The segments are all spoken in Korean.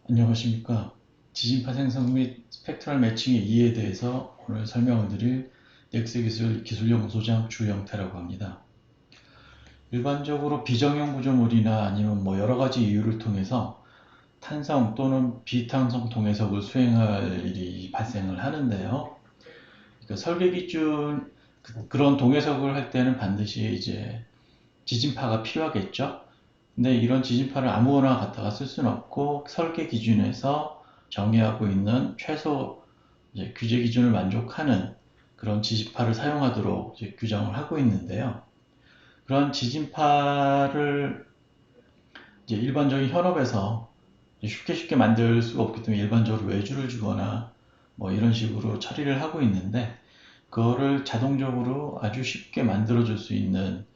안녕하십니까. 지진파 생성 및 스펙트럴 매칭의 이해에 대해서 오늘 설명을 드릴 넥스기술 기술연구소장 주영태라고 합니다. 일반적으로 비정형 구조물이나 아니면 여러 가지 이유를 통해서 탄성 또는 비탄성 동해석을 수행할 일이 발생을 하는데요. 그러니까 설계 기준 그런 동해석을 할 때는 반드시 이제 지진파가 필요하겠죠. 근데 이런 지진파를 아무거나 갖다가 쓸 수는 없고 설계 기준에서 정의하고 있는 최소 이제 규제 기준을 만족하는 그런 지진파를 사용하도록 이제 규정을 하고 있는데요. 그런 지진파를 이제 일반적인 현업에서 쉽게 만들 수가 없기 때문에 일반적으로 외주를 주거나 이런 식으로 처리를 하고 있는데, 그거를 자동적으로 아주 쉽게 만들어 줄 수 있는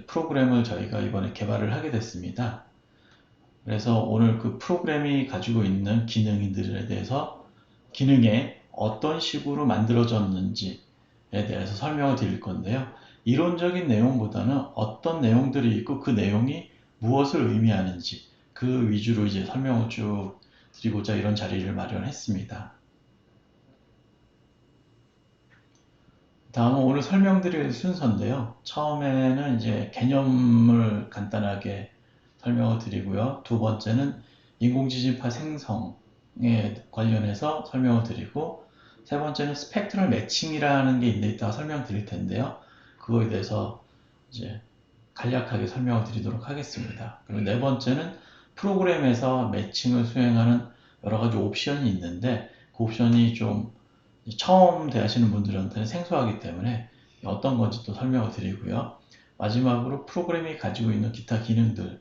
프로그램을 저희가 이번에 개발을 하게 됐습니다. 그래서 오늘 그 프로그램이 가지고 있는 기능들에 대해서, 기능에 어떤 식으로 만들어졌는지에 대해서 설명을 드릴 건데요. 이론적인 내용보다는 어떤 내용들이 있고 그 내용이 무엇을 의미하는지 그 위주로 이제 설명을 쭉 드리고자 이런 자리를 마련했습니다. 다음은 오늘 설명드릴 순서인데요. 처음에는 이제 개념을 간단하게 설명을 드리고요. 두 번째는 인공지진파 생성에 관련해서 설명을 드리고, 세 번째는 스펙트럴 매칭이라는 게 있는데 이따가 설명드릴 텐데요. 그거에 대해서 이제 간략하게 설명을 드리도록 하겠습니다. 그리고 네 번째는 프로그램에서 매칭을 수행하는 여러 가지 옵션이 있는데, 그 옵션이 좀 처음 대하시는 분들한테는 생소하기 때문에 어떤 건지 또 설명을 드리고요. 마지막으로 프로그램이 가지고 있는 기타 기능들이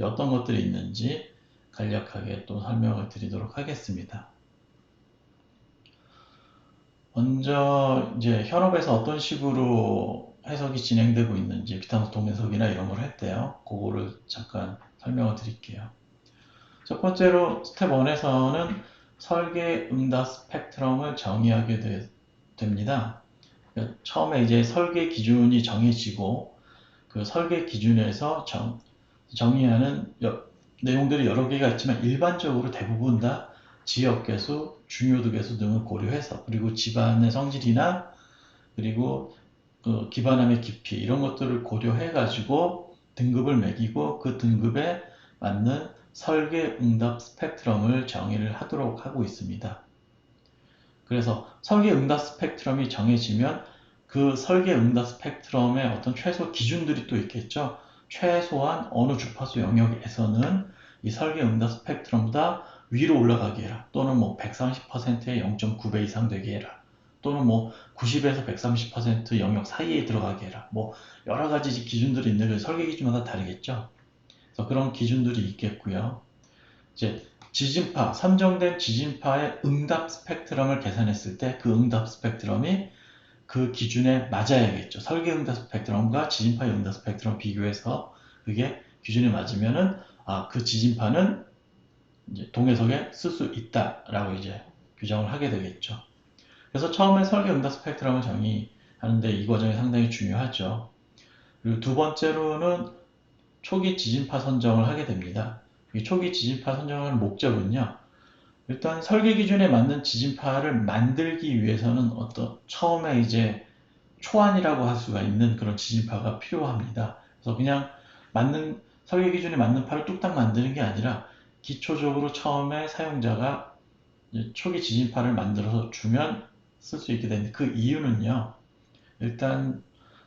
어떤 것들이 있는지 간략하게 또 설명을 드리도록 하겠습니다. 먼저 이제 현업에서 어떤 식으로 해석이 진행되고 있는지, 비탄소 동해석이나 이런 걸 할 때요. 그거를 잠깐 설명을 드릴게요. 첫 번째로 스텝 1에서는 설계 응답 스펙트럼을 정의하게 됩니다. 처음에 이제 설계 기준이 정해지고, 그 설계 기준에서 정의하는 내용들이 여러 개가 있지만 일반적으로 대부분 다 지역 계수, 중요도 계수 등을 고려해서, 그리고 집안의 성질이나 그리고 그 기반함의 깊이 이런 것들을 고려해 가지고 등급을 매기고, 그 등급에 맞는 설계 응답 스펙트럼을 정의를 하도록 하고 있습니다. 그래서 설계 응답 스펙트럼이 정해지면 그 설계 응답 스펙트럼의 어떤 최소 기준들이 또 있겠죠. 최소한 어느 주파수 영역에서는 이 설계 응답 스펙트럼보다 위로 올라가게 해라, 또는 130%의 0.9배 이상 되게 해라, 또는 90에서 130% 영역 사이에 들어가게 해라, 여러 가지 기준들이 있는데 설계 기준마다 다르겠죠. 그래서 그런 기준들이 있겠고요. 이제 지진파, 선정된 지진파의 응답 스펙트럼을 계산했을 때 그 응답 스펙트럼이 그 기준에 맞아야겠죠. 설계 응답 스펙트럼과 지진파의 응답 스펙트럼 비교해서 그게 기준에 맞으면은 그 지진파는 이제 동해석에 쓸 수 있다라고 이제 규정을 하게 되겠죠. 그래서 처음에 설계 응답 스펙트럼을 정의하는데 이 과정이 상당히 중요하죠. 그리고 두 번째로는 초기 지진파 선정을 하게 됩니다. 이 초기 지진파 선정하는 목적은요, 일단 설계 기준에 맞는 지진파를 만들기 위해서는 처음에 이제 초안이라고 할 수가 있는 그런 지진파가 필요합니다. 그래서 그냥 설계 기준에 맞는 파를 뚝딱 만드는 게 아니라 기초적으로 처음에 사용자가 초기 지진파를 만들어서 주면 쓸 수 있게 되는데, 그 이유는요, 일단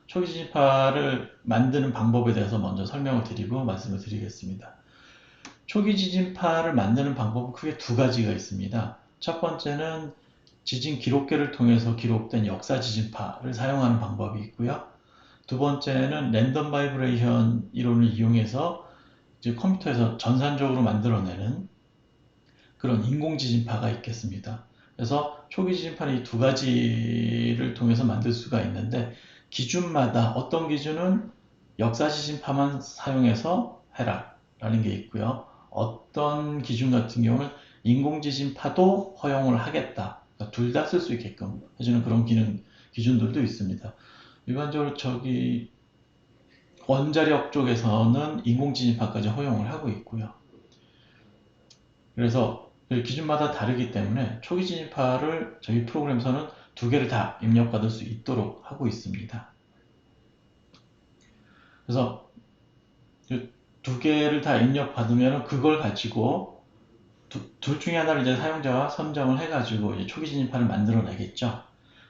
초기 지진파를 만드는 방법에 대해서 먼저 설명을 드리고 말씀을 드리겠습니다. 초기 지진파를 만드는 방법은 크게 두 가지가 있습니다. 첫 번째는 지진 기록계를 통해서 기록된 역사 지진파를 사용하는 방법이 있고요. 두 번째는 랜덤 바이브레이션 이론을 이용해서 이제 컴퓨터에서 전산적으로 만들어내는 그런 인공 지진파가 있겠습니다. 그래서 초기 지진파는 이 두 가지를 통해서 만들 수가 있는데, 기준마다 어떤 기준은 역사 지진파만 사용해서 해라 라는 게 있고요. 어떤 기준 같은 경우는 인공 지진파도 허용을 하겠다, 그러니까 둘 다 쓸 수 있게끔 해주는 그런 기준들도 있습니다. 일반적으로 원자력 쪽에서는 인공 지진파까지 허용을 하고 있고요. 그래서 그 기준마다 다르기 때문에 초기 지진파를 저희 프로그램에서는 두 개를 다 입력받을 수 있도록 하고 있습니다. 그래서 두 개를 다 입력받으면 그걸 가지고 둘 중에 하나를 이제 사용자가 선정을 해가지고 이제 초기 지진파를 만들어내겠죠.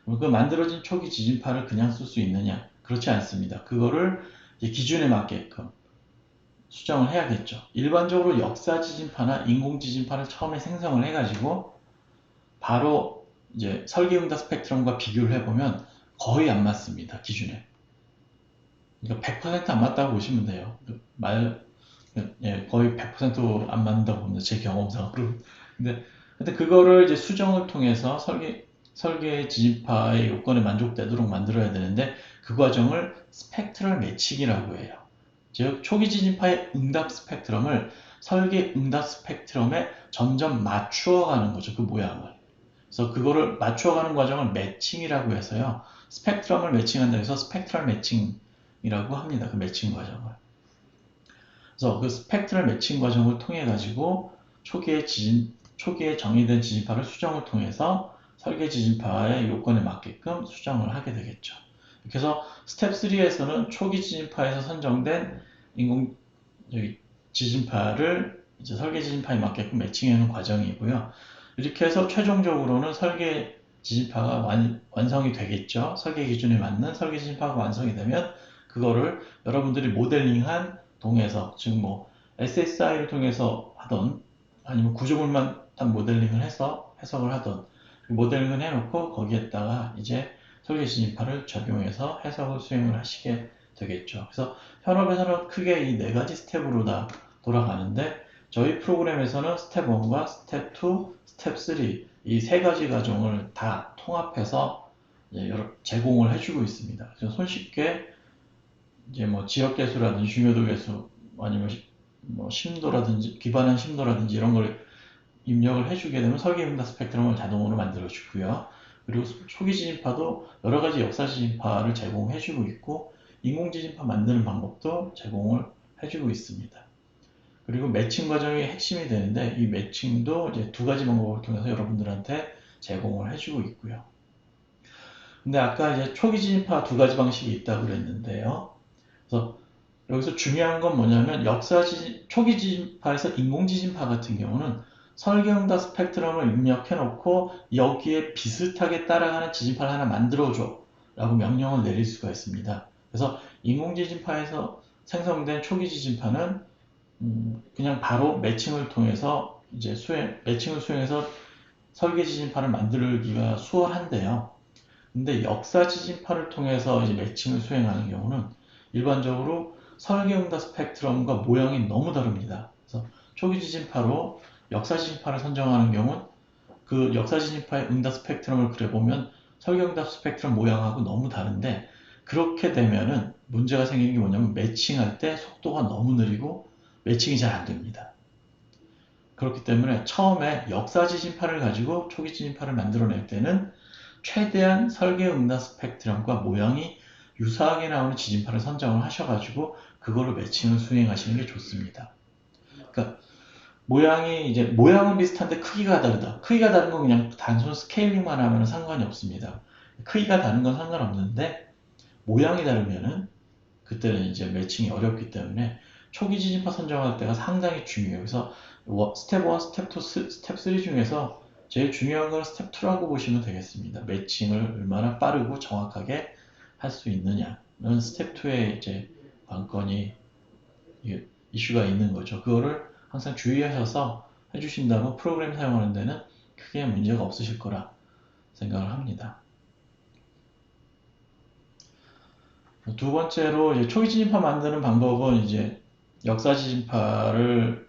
그 만들어진 초기 지진파를 그냥 쓸 수 있느냐? 그렇지 않습니다. 그거를 이제 기준에 맞게끔 수정을 해야겠죠. 일반적으로 역사 지진파나 인공 지진파를 처음에 생성을 해가지고 바로 이제 설계응답 스펙트럼과 비교를 해보면 거의 안 맞습니다. 기준에. 그러니까 100%안 맞다고 보시면 돼요. 예, 거의 100%안 맞는다고 봅니다. 제 경험상으로. 근데 그거를 이제 수정을 통해서 설계 지진파의 요건에 만족되도록 만들어야 되는데 그 과정을 스펙트럴 매칭이라고 해요. 즉 초기 지진파의 응답 스펙트럼을 설계 응답 스펙트럼에 점점 맞추어가는 거죠. 그 모양을. 그래서 그거를 맞추어가는 과정을 매칭이라고 해서요. 스펙트럼을 매칭한다 해서 스펙트럴 매칭이라고 합니다. 그 매칭 과정을. 그래서 그 스펙트럴 매칭 과정을 통해 가지고 초기에 정의된 지진파를 수정을 통해서 설계 지진파의 요건에 맞게끔 수정을 하게 되겠죠. 그래서 스텝 3에서는 초기 지진파에서 선정된 인공 지진파를 이제 설계 지진파에 맞게끔 매칭하는 과정이고요. 이렇게 해서 최종적으로는 설계 지진파가 완성이 되겠죠. 설계 기준에 맞는 설계 지진파가 완성이 되면 그거를 여러분들이 모델링한 동에서 즉 뭐 SSI를 통해서 하던 아니면 구조물만 딱 모델링을 해서 해석을 하던 모델링을 해놓고 거기에다가 이제 설계 지진파를 적용해서 해석을 수행을 하시게 되겠죠. 그래서 현업에서는 크게 이 네 가지 스텝으로 다 돌아가는데 저희 프로그램에서는 스텝 1과 스텝 2, 스텝 3 이 세 가지 과정을 다 통합해서 제공을 해주고 있습니다. 그래서 손쉽게 이제 뭐 지역 계수라든지 중요도 계수 아니면 뭐 심도라든지 기반한 심도라든지 이런 걸 입력을 해주게 되면 설계응답 스펙트럼을 자동으로 만들어주고요. 그리고 초기 지진파도 여러 가지 역사 지진파를 제공해주고 있고 인공 지진파 만드는 방법도 제공을 해주고 있습니다. 그리고 매칭 과정이 핵심이 되는데 이 매칭도 이제 두 가지 방법을 통해서 여러분들한테 제공을 해주고 있고요. 근데 아까 이제 초기 지진파 두 가지 방식이 있다고 그랬는데요. 그래서 여기서 중요한 건 뭐냐면 초기 지진파에서 인공 지진파 같은 경우는 설계응답 스펙트럼을 입력해 놓고 여기에 비슷하게 따라가는 지진파를 하나 만들어줘 라고 명령을 내릴 수가 있습니다. 그래서 인공 지진파에서 생성된 초기 지진파는 그냥 바로 매칭을 통해서 이제 매칭을 수행해서 설계 지진파를 만들기가 수월한데요. 근데 역사 지진파를 통해서 이제 매칭을 수행하는 경우는 일반적으로 설계응답 스펙트럼과 모양이 너무 다릅니다. 그래서 초기 지진파로 역사 지진파를 선정하는 경우는 그 역사 지진파의 응답 스펙트럼을 그려보면 설계응답 스펙트럼 모양하고 너무 다른데 그렇게 되면은 문제가 생기는 게 뭐냐면 매칭할 때 속도가 너무 느리고 매칭이 잘 안 됩니다. 그렇기 때문에 처음에 역사 지진파를 가지고 초기 지진파를 만들어낼 때는 최대한 설계응답 스펙트럼과 모양이 유사하게 나오는 지진파를 선정을 하셔가지고 그거를 매칭을 수행하시는 게 좋습니다. 그러니까 모양은 비슷한데 크기가 다르다. 크기가 다른 건 그냥 단순 스케일링만 하면 상관이 없습니다. 크기가 다른 건 상관없는데 모양이 다르면은 그때는 이제 매칭이 어렵기 때문에 초기 지진파 선정할 때가 상당히 중요해요. 그래서 스텝 1, 스텝 2, 스텝 3 중에서 제일 중요한 건 스텝 2라고 보시면 되겠습니다. 매칭을 얼마나 빠르고 정확하게 할 수 있느냐는 스텝 2의 이제 관건이 이슈가 있는 거죠. 그거를 항상 주의하셔서 해주신다면 프로그램 사용하는 데는 크게 문제가 없으실 거라 생각을 합니다. 두 번째로 이제 초기 지진파 만드는 방법은 이제 역사 지진파를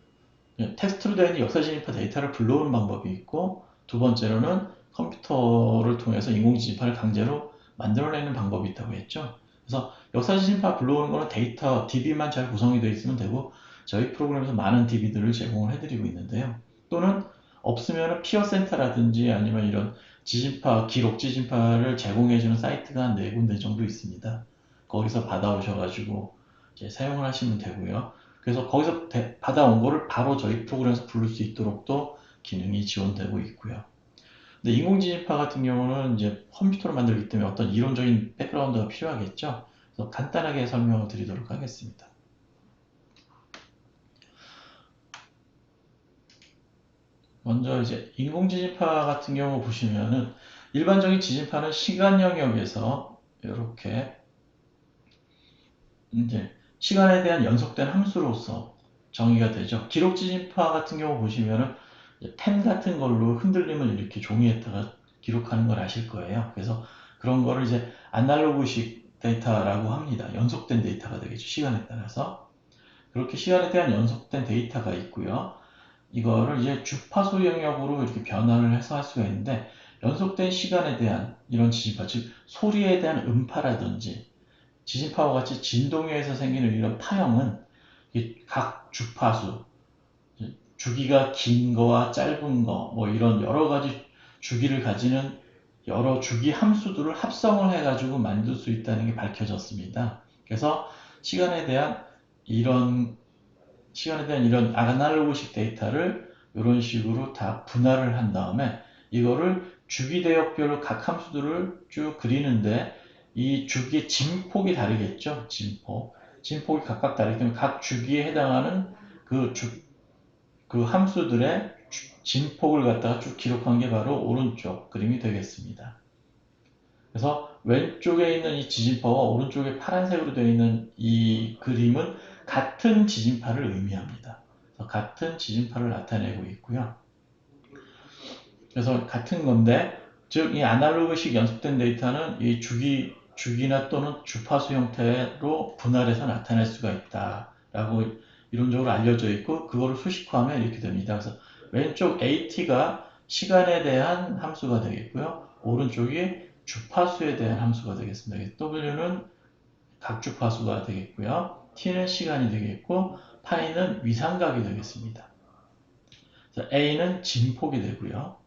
텍스트로 되어 역사 지진파 데이터를 불러오는 방법이 있고 두 번째로는 컴퓨터를 통해서 인공 지진파를 강제로 만들어내는 방법이 있다고 했죠. 그래서 역사 지진파 불러오는 거는 데이터 DB만 잘 구성이 되어 있으면 되고 저희 프로그램에서 많은 DB들을 제공을 해드리고 있는데요. 또는 없으면 피어센터라든지 아니면 이런 지진파 기록 지진파를 제공해주는 사이트가 한 4군데 정도 있습니다. 거기서 받아오셔가지고 이제 사용을 하시면 되고요. 그래서 거기서 받아온 거를 바로 저희 프로그램에서 부를 수 있도록도 기능이 지원되고 있고요. 근데 인공지능파 같은 경우는 이제 컴퓨터로 만들기 때문에 어떤 이론적인 백그라운드가 필요하겠죠. 그래서 간단하게 설명을 드리도록 하겠습니다. 먼저 이제 인공지진파 같은 경우 보시면은 일반적인 지진파는 시간 영역에서 이렇게 이제 시간에 대한 연속된 함수로서 정의가 되죠. 기록 지진파 같은 경우 보시면은 펜 같은 걸로 흔들림을 이렇게 종이에다가 기록하는 걸 아실 거예요. 그래서 그런 거를 이제 아날로그식 데이터라고 합니다. 연속된 데이터가 되겠죠. 시간에 따라서. 그렇게 시간에 대한 연속된 데이터가 있고요. 이거를 이제 주파수 영역으로 이렇게 변환을 해서 할 수가 있는데 연속된 시간에 대한 이런 지진파, 즉 소리에 대한 음파라든지 지진파와 같이 진동에 의해서 생기는 이런 파형은 각 주파수, 주기가 긴 거와 짧은 거, 뭐 이런 여러 가지 주기를 가지는 여러 주기 함수들을 합성을 해가지고 만들 수 있다는 게 밝혀졌습니다. 그래서 시간에 대한 이런 아날로그식 데이터를 이런 식으로 다 분할을 한 다음에 이거를 주기 대역별로 각 함수들을 쭉 그리는데 이 주기의 진폭이 다르겠죠. 진폭이 각각 다르기 때문에 각 주기에 해당하는 그, 그 함수들의 진폭을 갖다가 쭉 기록한 게 바로 오른쪽 그림이 되겠습니다. 그래서 왼쪽에 있는 이 지진파와 오른쪽에 파란색으로 되어 있는 이 그림은 같은 지진파를 의미합니다. 그래서 같은 지진파를 나타내고 있고요. 그래서 같은 건데, 즉 이 아날로그식 연속된 데이터는 이 주기나 또는 주파수 형태로 분할해서 나타낼 수가 있다라고 이론적으로 알려져 있고, 그거를 수식화하면 이렇게 됩니다. 그래서 왼쪽 AT가 시간에 대한 함수가 되겠고요. 오른쪽이 주파수에 대한 함수가 되겠습니다. W는 각 주파수가 되겠고요. T는 시간이 되겠고, 파이는 위상각이 되겠습니다. 그래서 A는 진폭이 되고요.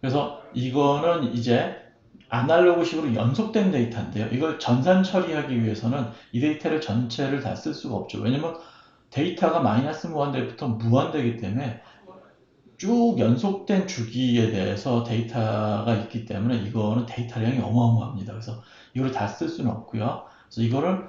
그래서 이거는 이제 아날로그식으로 연속된 데이터인데요. 이걸 전산 처리하기 위해서는 이 데이터를 전체를 다 쓸 수가 없죠. 왜냐면 데이터가 마이너스 무한대부터 무한대이기 때문에 쭉 연속된 주기에 대해서 데이터가 있기 때문에 이거는 데이터량이 어마어마합니다. 그래서 이걸 다 쓸 수는 없고요. 그래서 이거를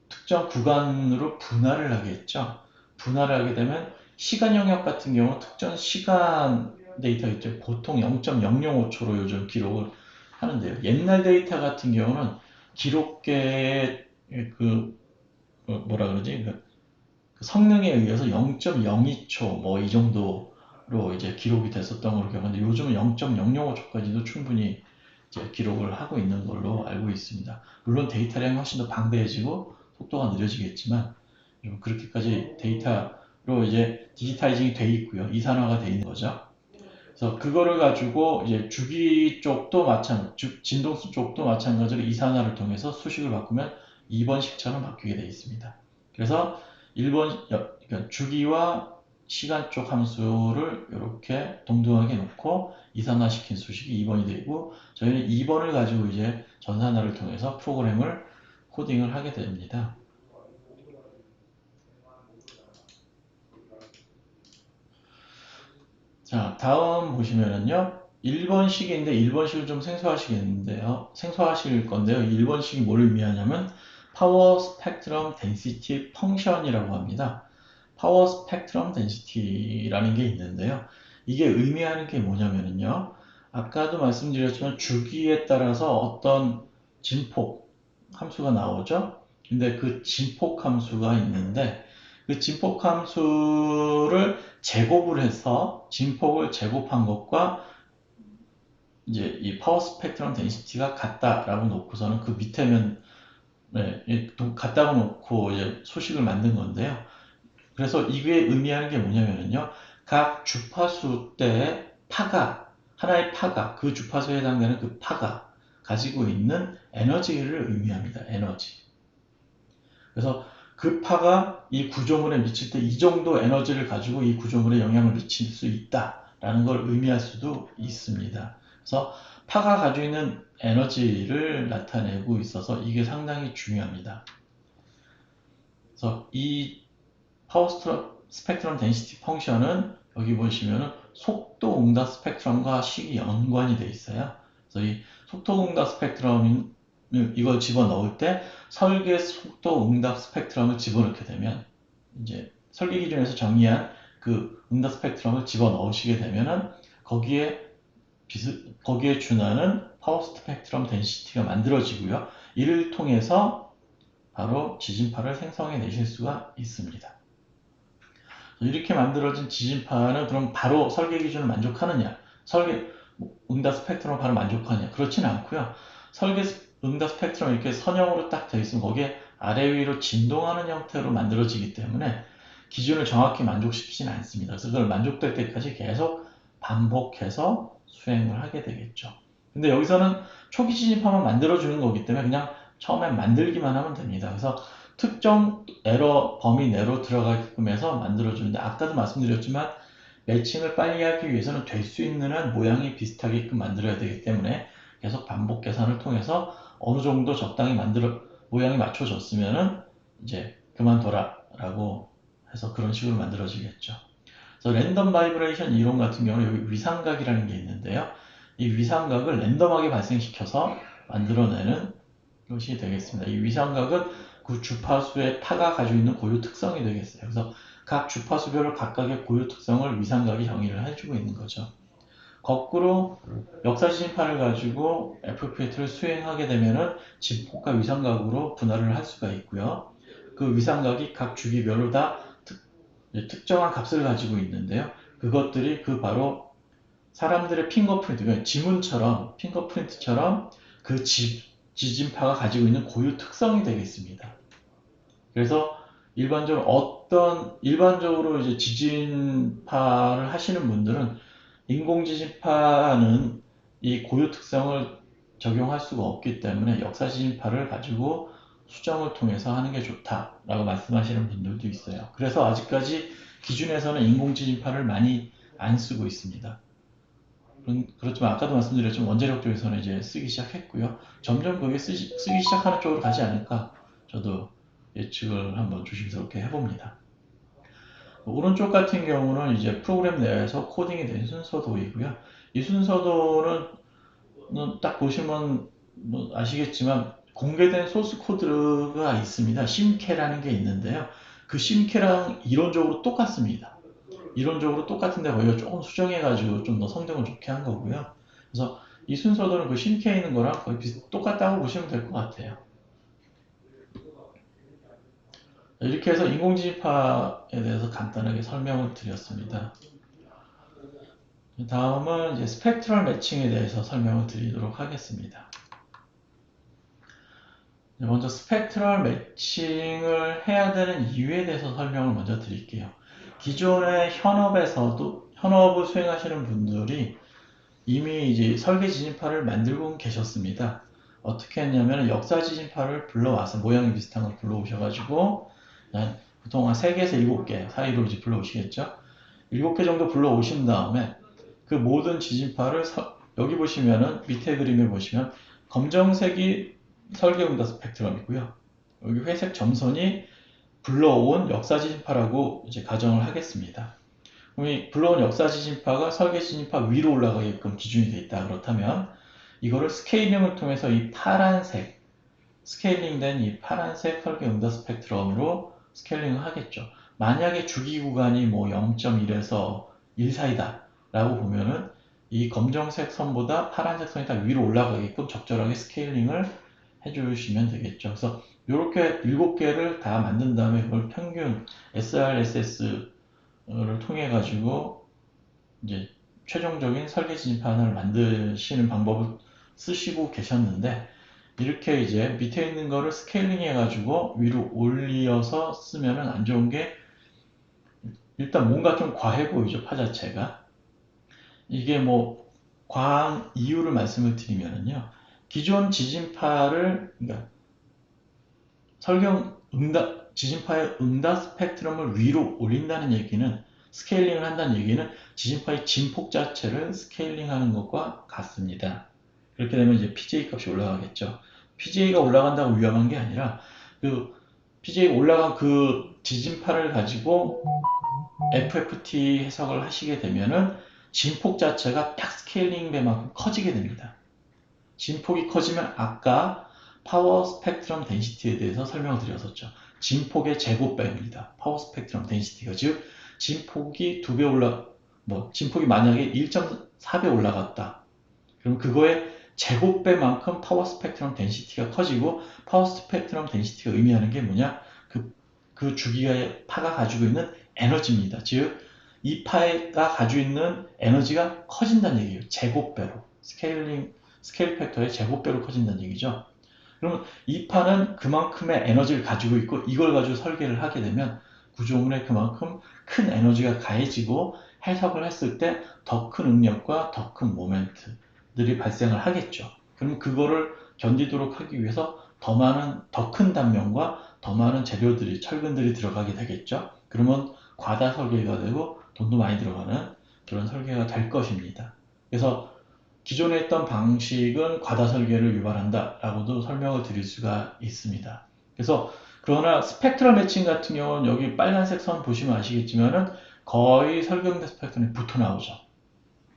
특정 구간으로 분할을 하겠죠. 분할을 하게 되면 시간 영역 같은 경우 특정 시간 데이터 있죠. 보통 0.005초로 요즘 기록을 하는데요. 옛날 데이터 같은 경우는 기록계의 뭐라 그러지? 그 성능에 의해서 0.02초 뭐 이 정도로 이제 기록이 됐었던 걸로 기억하는데 요즘은 0.005초까지도 충분히 이제 기록을 하고 있는 걸로 알고 있습니다. 물론 데이터량이 훨씬 더 방대해지고 속도가 느려지겠지만 좀 그렇게까지 데이터로 이제 디지타이징이 돼 있고요. 이산화가 돼 있는 거죠. 그래서 그거를 가지고 이제 주기 쪽도 진동수 쪽도 마찬가지로 이산화를 통해서 수식을 바꾸면 2번식처럼 바뀌게 되어 있습니다. 그래서 1번 그러니까 주기와 시간 쪽 함수를 이렇게 동등하게 놓고 이산화시킨 수식이 2번이 되고 저희는 2번을 가지고 이제 전산화를 통해서 프로그램을 코딩을 하게 됩니다. 자, 다음 보시면은요. 1번식인데 1번식을 좀 생소하실 건데요. 1번식이 뭘 의미하냐면 파워 스펙트럼 덴시티 펑션이라고 합니다. 파워 스펙트럼 덴시티라는 게 있는데요. 이게 의미하는 게 뭐냐면요. 아까도 말씀드렸지만 주기에 따라서 어떤 진폭 함수가 나오죠. 근데 그 진폭 함수가 있는데 그 진폭 함수를 제곱을 해서 진폭을 제곱한 것과 이제 이 파워 스펙트럼 덴시티가 같다라고 놓고서는 그 밑에는 같다고 놓고 이제 소식을 만든 건데요. 그래서 이게 의미하는 게 뭐냐면요. 각 주파수 때의 하나의 파가, 그 주파수에 해당되는 그 파가 가지고 있는 에너지를 의미합니다. 에너지. 그래서 그 파가 이 구조물에 미칠 때 이 정도 에너지를 가지고 이 구조물에 영향을 미칠 수 있다라는 걸 의미할 수도 있습니다. 그래서 파가 가지고 있는 에너지를 나타내고 있어서 이게 상당히 중요합니다. 그래서 이 파워 스펙트럼 덴시티 펑션은 여기 보시면은 속도 응답 스펙트럼과 식이 연관이 되어 있어요. 그래서 이 속도 응답 스펙트럼 이걸 집어넣을 때 설계 속도 응답 스펙트럼을 집어넣게 되면 이제 설계 기준에서 정의한 그 응답 스펙트럼을 집어넣으시게 되면은 거기에 준하는 파워 스펙트럼 덴시티가 만들어지고요. 이를 통해서 바로 지진파를 생성해 내실 수가 있습니다. 이렇게 만들어진 지진파는 그럼 바로 설계 기준을 만족하느냐? 응답 스펙트럼 바로 만족하느냐? 그렇진 않고요. 응답 스펙트럼 이렇게 선형으로 딱 되어 있으면 거기에 아래 위로 진동하는 형태로 만들어지기 때문에 기준을 정확히 만족시키지는 않습니다. 그래서 그걸 만족될 때까지 계속 반복해서 수행을 하게 되겠죠. 근데 여기서는 초기 지진파만 만들어주는 거기 때문에 그냥 처음에 만들기만 하면 됩니다. 그래서 특정 에러 범위 내로 들어가게끔 해서 만들어주는데 아까도 말씀드렸지만 매칭을 빨리 하기 위해서는 될 수 있는 한 모양이 비슷하게끔 만들어야 되기 때문에 계속 반복 계산을 통해서 어느 정도 적당히 모양이 맞춰졌으면은 이제 그만둬라 라고 해서 그런 식으로 만들어지겠죠. 그래서 랜덤 바이브레이션 이론 같은 경우는 여기 위상각이라는 게 있는데요. 이 위상각을 랜덤하게 발생시켜서 만들어내는 것이 되겠습니다. 이 위상각은 그 주파수의 파가 가지고 있는 고유 특성이 되겠어요. 그래서 각 주파수별로 각각의 고유 특성을 위상각이 정의를 해주고 있는 거죠. 거꾸로 역사지진파를 가지고 FPT를 수행하게 되면은 진폭과 위상각으로 분할을 할 수가 있고요. 그 위상각이 각 주기별로 다 특정한 값을 가지고 있는데요. 그것들이 바로 사람들의 핑거프린트, 지문처럼 핑거프린트처럼 그 지진파가 가지고 있는 고유 특성이 되겠습니다. 그래서 일반적으로 이제 지진파를 하시는 분들은 인공지진파는 이 고유 특성을 적용할 수가 없기 때문에 역사지진파를 가지고 수정을 통해서 하는 게 좋다라고 말씀하시는 분들도 있어요. 그래서 아직까지 기준에서는 인공지진파를 많이 안 쓰고 있습니다. 그렇지만 아까도 말씀드렸지만 원자력 쪽에서는 이제 쓰기 시작했고요. 점점 그게 쓰기 시작하는 쪽으로 가지 않을까 저도 예측을 한번 조심스럽게 해봅니다. 오른쪽 같은 경우는 이제 프로그램 내에서 코딩이 된 순서도이고요. 이 순서도는 딱 보시면 뭐 아시겠지만 공개된 소스 코드가 있습니다. 심케라는 게 있는데요. 그 심케랑 이론적으로 똑같습니다. 이론적으로 똑같은데 거기가 조금 수정해가지고 좀 더 성능을 좋게 한 거고요. 그래서 이 순서도는 그 심케에 있는 거랑 거의 똑같다고 보시면 될 것 같아요. 이렇게 해서 인공지진파에 대해서 간단하게 설명을 드렸습니다. 다음은 이제 스펙트럴 매칭에 대해서 설명을 드리도록 하겠습니다. 먼저 스펙트럴 매칭을 해야 되는 이유에 대해서 설명을 먼저 드릴게요. 기존의 현업을 수행하시는 분들이 이미 이제 설계 지진파를 만들고 계셨습니다. 어떻게 했냐면 역사 지진파를 불러와서 모양이 비슷한 걸 불러오셔가지고 보통 한 3개에서 7개 사이로 이제 불러오시겠죠. 7개 정도 불러오신 다음에 그 모든 지진파를 여기 보시면은 밑에 그림에 보시면 검정색이 설계 응답 스펙트럼이고요. 여기 회색 점선이 불러온 역사 지진파라고 이제 가정을 하겠습니다. 그럼 이 불러온 역사 지진파가 설계 지진파 위로 올라가게끔 기준이 되어 있다. 그렇다면 이거를 스케일링을 통해서 이 파란색 스케일링된 이 파란색 설계 응답 스펙트럼으로 스케일링을 하겠죠. 만약에 주기 구간이 뭐 0.1에서 1 사이다 라고 보면은 이 검정색 선보다 파란색 선이 다 위로 올라가게끔 적절하게 스케일링을 해주시면 되겠죠. 그래서 이렇게 7개를 다 만든 다음에 그걸 평균 SRSS를 통해 가지고 이제 최종적인 설계 지진판을 만드시는 방법을 쓰시고 계셨는데 이렇게 이제 밑에 있는 거를 스케일링 해가지고 위로 올려서 쓰면은 안 좋은 게 일단 뭔가 좀 과해 보이죠, 파 자체가. 이게 뭐 과한 이유를 말씀을 드리면은요. 기존 지진파를 그러니까 지진파의 응답 스펙트럼을 위로 올린다는 얘기는 스케일링을 한다는 얘기는 지진파의 진폭 자체를 스케일링하는 것과 같습니다. 그렇게 되면 이제 PJ 값이 올라가겠죠. PJ가 올라간다고 위험한 게 아니라 그 PJ 올라간 그 지진파를 가지고 FFT 해석을 하시게 되면은 진폭 자체가 딱 스케일링 배만큼 커지게 됩니다. 진폭이 커지면 아까 파워 스펙트럼 덴시티에 대해서 설명을 드렸었죠. 진폭의 제곱배입니다. 파워 스펙트럼 덴시티가. 즉 진폭이 2배 진폭이 만약에 1.4배 올라갔다. 그럼 그거의 제곱배만큼 파워 스펙트럼 덴시티가 커지고, 파워 스펙트럼 덴시티가 의미하는 게 뭐냐? 그 주기의 파가 가지고 있는 에너지입니다. 즉, 이 파가 가지고 있는 에너지가 커진다는 얘기예요. 제곱배로. 스케일 팩터의 제곱배로 커진다는 얘기죠. 그러면 이 파는 그만큼의 에너지를 가지고 있고, 이걸 가지고 설계를 하게 되면 구조물에 그만큼 큰 에너지가 가해지고, 해석을 했을 때 더 큰 응력과 더 큰 모멘트들이 발생을 하겠죠. 그럼 그거를 견디도록 하기 위해서 더 큰 단면과 더 많은 재료들이, 철근들이 들어가게 되겠죠. 그러면 과다 설계가 되고 돈도 많이 들어가는 그런 설계가 될 것입니다. 그래서 기존에 했던 방식은 과다 설계를 유발한다 라고도 설명을 드릴 수가 있습니다. 그래서 그러나 스펙트럴 매칭 같은 경우는 여기 빨간색 선 보시면 아시겠지만은 거의 설경대 스펙트럼이 붙어 나오죠.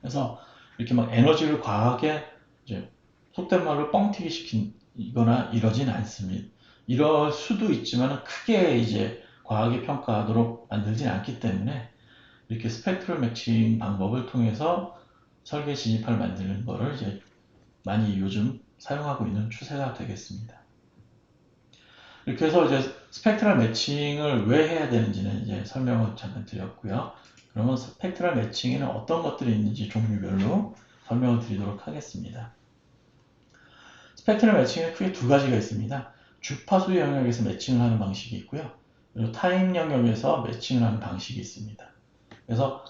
그래서 이렇게 막 에너지를 과하게, 이제 속된 말로 뻥튀기 시키거나 이러진 않습니다. 이럴 수도 있지만 크게 이제 과하게 평가하도록 만들진 않기 때문에 이렇게 스펙트럴 매칭 방법을 통해서 설계 진입을 만드는 거를 이제 많이 요즘 사용하고 있는 추세가 되겠습니다. 이렇게 해서 이제 스펙트럴 매칭을 왜 해야 되는지는 이제 설명을 잠깐 드렸고요. 그러면 스펙트럴 매칭에는 어떤 것들이 있는지 종류별로 설명을 드리도록 하겠습니다. 스펙트럴 매칭에는 크게 두 가지가 있습니다. 주파수 영역에서 매칭을 하는 방식이 있고요. 그리고 타임 영역에서 매칭을 하는 방식이 있습니다. 그래서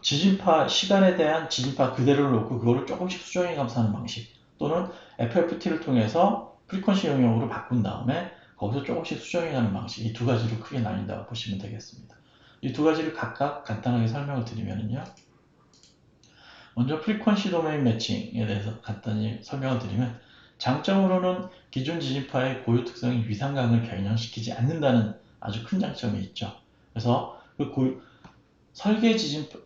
지진파, 시간에 대한 지진파 그대로를 놓고 그거를 조금씩 수정해 감싸는 방식, 또는 FFT를 통해서 프리퀀시 영역으로 바꾼 다음에 거기서 조금씩 수정해 가는 방식, 이 두 가지로 크게 나뉜다고 보시면 되겠습니다. 이 두 가지를 각각 간단하게 설명을 드리면요. 먼저 프리퀀시 도메인 매칭에 대해서 간단히 설명을 드리면, 장점으로는 기존 지진파의 고유 특성인 위상각을 변형시키지 않는다는 아주 큰 장점이 있죠. 그래서 설계 지진파,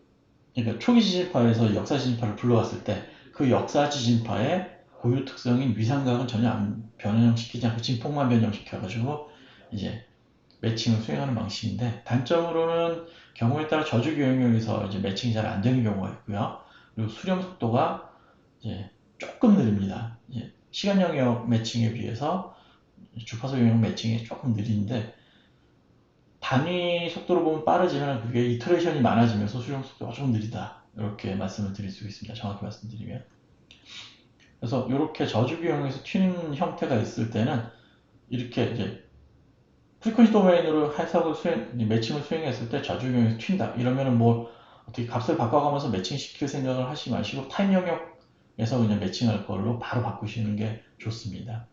그러니까 초기 지진파에서 역사 지진파를 불러왔을 때 그 역사 지진파의 고유 특성인 위상각은 전혀 안 변형시키지 않고 진폭만 변형시켜가지고 이제 매칭을 수행하는 방식인데, 단점으로는 경우에 따라 저주기 영역에서 이제 매칭이 잘 안 되는 경우가 있고요. 그리고 수렴 속도가 이제 조금 느립니다. 시간 영역 매칭에 비해서 주파수 영역 매칭이 조금 느린데, 단위 속도로 보면 빠르지만 그게 이터레이션이 많아지면서 수렴 속도가 조금 느리다, 이렇게 말씀을 드릴 수 있습니다. 정확히 말씀드리면. 그래서 이렇게 저주기 영역에서 튀는 형태가 있을 때는 이렇게 이제 프리퀀시 도메인으로 매칭을 수행했을 때 저주기 영역에서 튄다 이러면은 뭐 어떻게 값을 바꿔가면서 매칭시킬 생각을 하지 마시고 타임 영역에서 그냥 매칭할 걸로 바로 바꾸시는 게 좋습니다.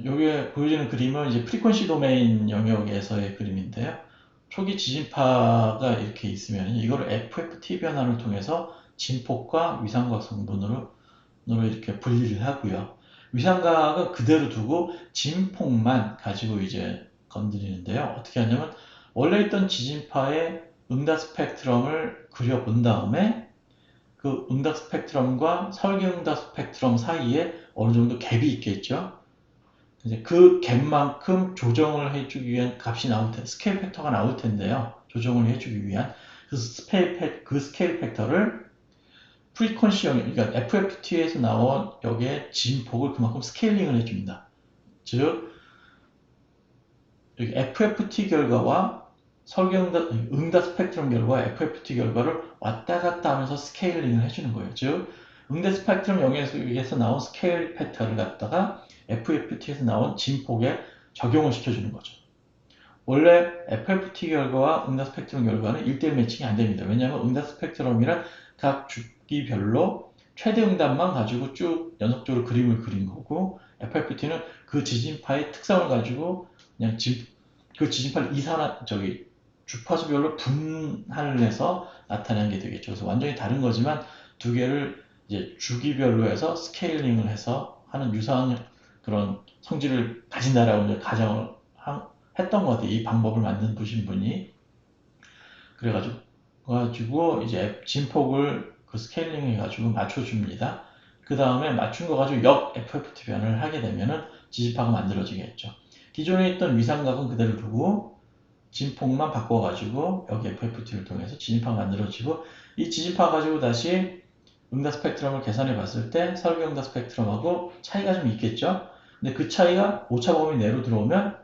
여기에 보여지는 그림은 이제 프리퀀시 도메인 영역에서의 그림인데요. 초기 지진파가 이렇게 있으면 이거를 FFT 변화를 통해서 진폭과 위상각 성분으로 이렇게 분리를 하고요. 위상각은 그대로 두고 진폭만 가지고 이제 건드리는데요. 어떻게 하냐면 원래 있던 지진파의 응답 스펙트럼을 그려본 다음에 그 응답 스펙트럼과 설계 응답 스펙트럼 사이에 어느 정도 갭이 있겠죠. 이제 그 갭만큼 조정을 해주기 위한 값이 나올 텐데, 스케일 팩터가 나올 텐데요. 조정을 해주기 위한 그 스케일 팩터를 프리퀀시 영역, 그러니까 FFT에서 나온 여기에 진폭을 그만큼 스케일링을 해줍니다. 즉, 여기 FFT 결과와 응답 스펙트럼 결과와 FFT 결과를 왔다 갔다 하면서 스케일링을 해주는 거예요. 즉, 응답 스펙트럼 영역에서 나온 스케일 팩터를 갖다가 FFT에서 나온 진폭에 적용을 시켜주는 거죠. 원래 FFT 결과와 응답 스펙트럼 결과는 1대1 매칭이 안 됩니다. 왜냐하면 응답 스펙트럼이란 각 주기별로 최대 응답만 가지고 쭉 연속적으로 그림을 그린 거고, FFT는 그 지진파의 특성을 가지고 그냥 그 지진파를 주파수별로 분할을 해서 나타내는 게 되겠죠. 그래서 완전히 다른 거지만 두 개를 이제 주기별로 해서 스케일링을 해서 하는 유사한 그런 성질을 가진다라고 이제 가정을 했던 것 같아요. 이 방법을 만든 보신 분이. 그래가지고 이제 진폭을 그 스케일링 해가지고 맞춰줍니다. 그 다음에 맞춘 거 가지고 역 FFT 변을 하게 되면은 지진파가 만들어지겠죠. 기존에 있던 위상각은 그대로 두고 진폭만 바꿔가지고 여기 FFT를 통해서 지진파가 만들어지고, 이 지진파 가지고 다시 응답 스펙트럼을 계산해 봤을 때 설계 응답 스펙트럼하고 차이가 좀 있겠죠. 근데 그 차이가 오차 범위 내로 들어오면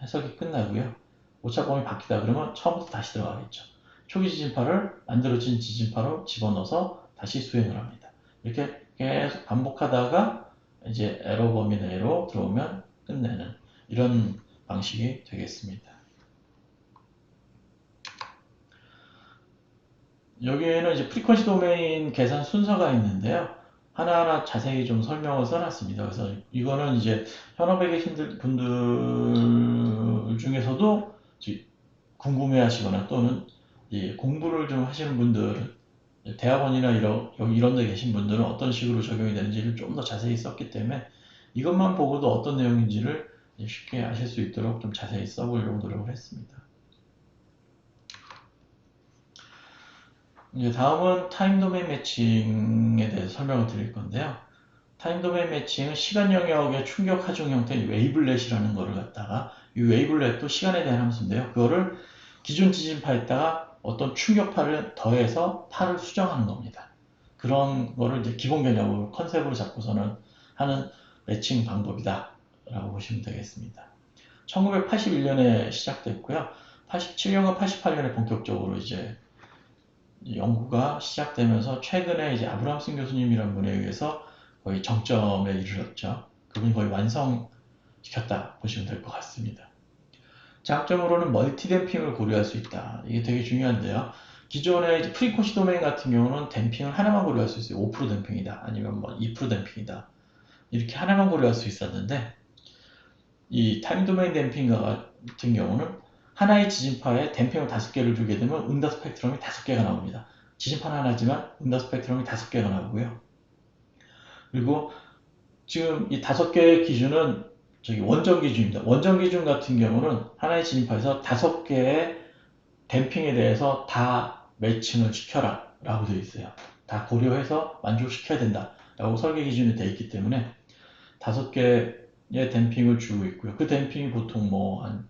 해석이 끝나고요. 오차 범위 바뀌다 그러면 처음부터 다시 들어가겠죠. 초기 지진파를 만들어진 지진파로 집어넣어서 다시 수행을 합니다. 이렇게 계속 반복하다가 이제 에러 범위 내로 들어오면 끝내는 이런 방식이 되겠습니다. 여기에는 이제 프리퀀시 도메인 계산 순서가 있는데요. 하나하나 자세히 좀 설명을 써놨습니다. 그래서 이거는 이제 현업에 계신 분들 중에서도 궁금해 하시거나 또는 공부를 좀 하시는 분들, 대학원이나 이런 데 계신 분들은 어떤 식으로 적용이 되는지를 좀 더 자세히 썼기 때문에 이것만 보고도 어떤 내용인지를 쉽게 아실 수 있도록 좀 자세히 써보려고 노력을 했습니다. 이제 다음은 타임 도메인 매칭에 대해서 설명을 드릴 건데요. 타임 도메인 매칭은 시간 영역의 충격 하중 형태의 웨이블렛이라는 거를 갖다가, 이 웨이블렛도 시간에 대한 함수인데요. 그거를 기존 지진파에다가 어떤 충격파를 더해서 파를 수정하는 겁니다. 그런 거를 이제 기본 개념으로 컨셉으로 잡고서는 하는 매칭 방법이다 라고 보시면 되겠습니다. 1981년에 시작됐고요. 87년과 88년에 본격적으로 이제 연구가 시작되면서 최근에 이제 아브람슨 교수님이라는 분에 의해서 거의 정점에 이르렀죠. 그분이 거의 완성시켰다 보시면 될 것 같습니다. 장점으로는 멀티 댐핑을 고려할 수 있다. 이게 되게 중요한데요. 기존의 프리퀀시 도메인 같은 경우는 댐핑을 하나만 고려할 수 있어요. 5% 댐핑이다. 아니면 뭐 2% 댐핑이다. 이렇게 하나만 고려할 수 있었는데, 이 타임 도메인 댐핑 같은 경우는 하나의 지진파에 댐핑을 5개를 주게 되면 응답 스펙트럼이 5개가 나옵니다. 지진파는 하나지만 응답 스펙트럼이 5개가 나오고요. 그리고 지금 이 5개의 기준은 원점 기준입니다. 원점 기준 같은 경우는 하나의 지진파에서 5개의 댐핑에 대해서 다 매칭을 시켜라 라고 되어 있어요. 다 고려해서 만족시켜야 된다 라고 설계 기준이 되어 있기 때문에 5개의 댐핑을 주고 있고요. 그 댐핑이 보통 뭐 한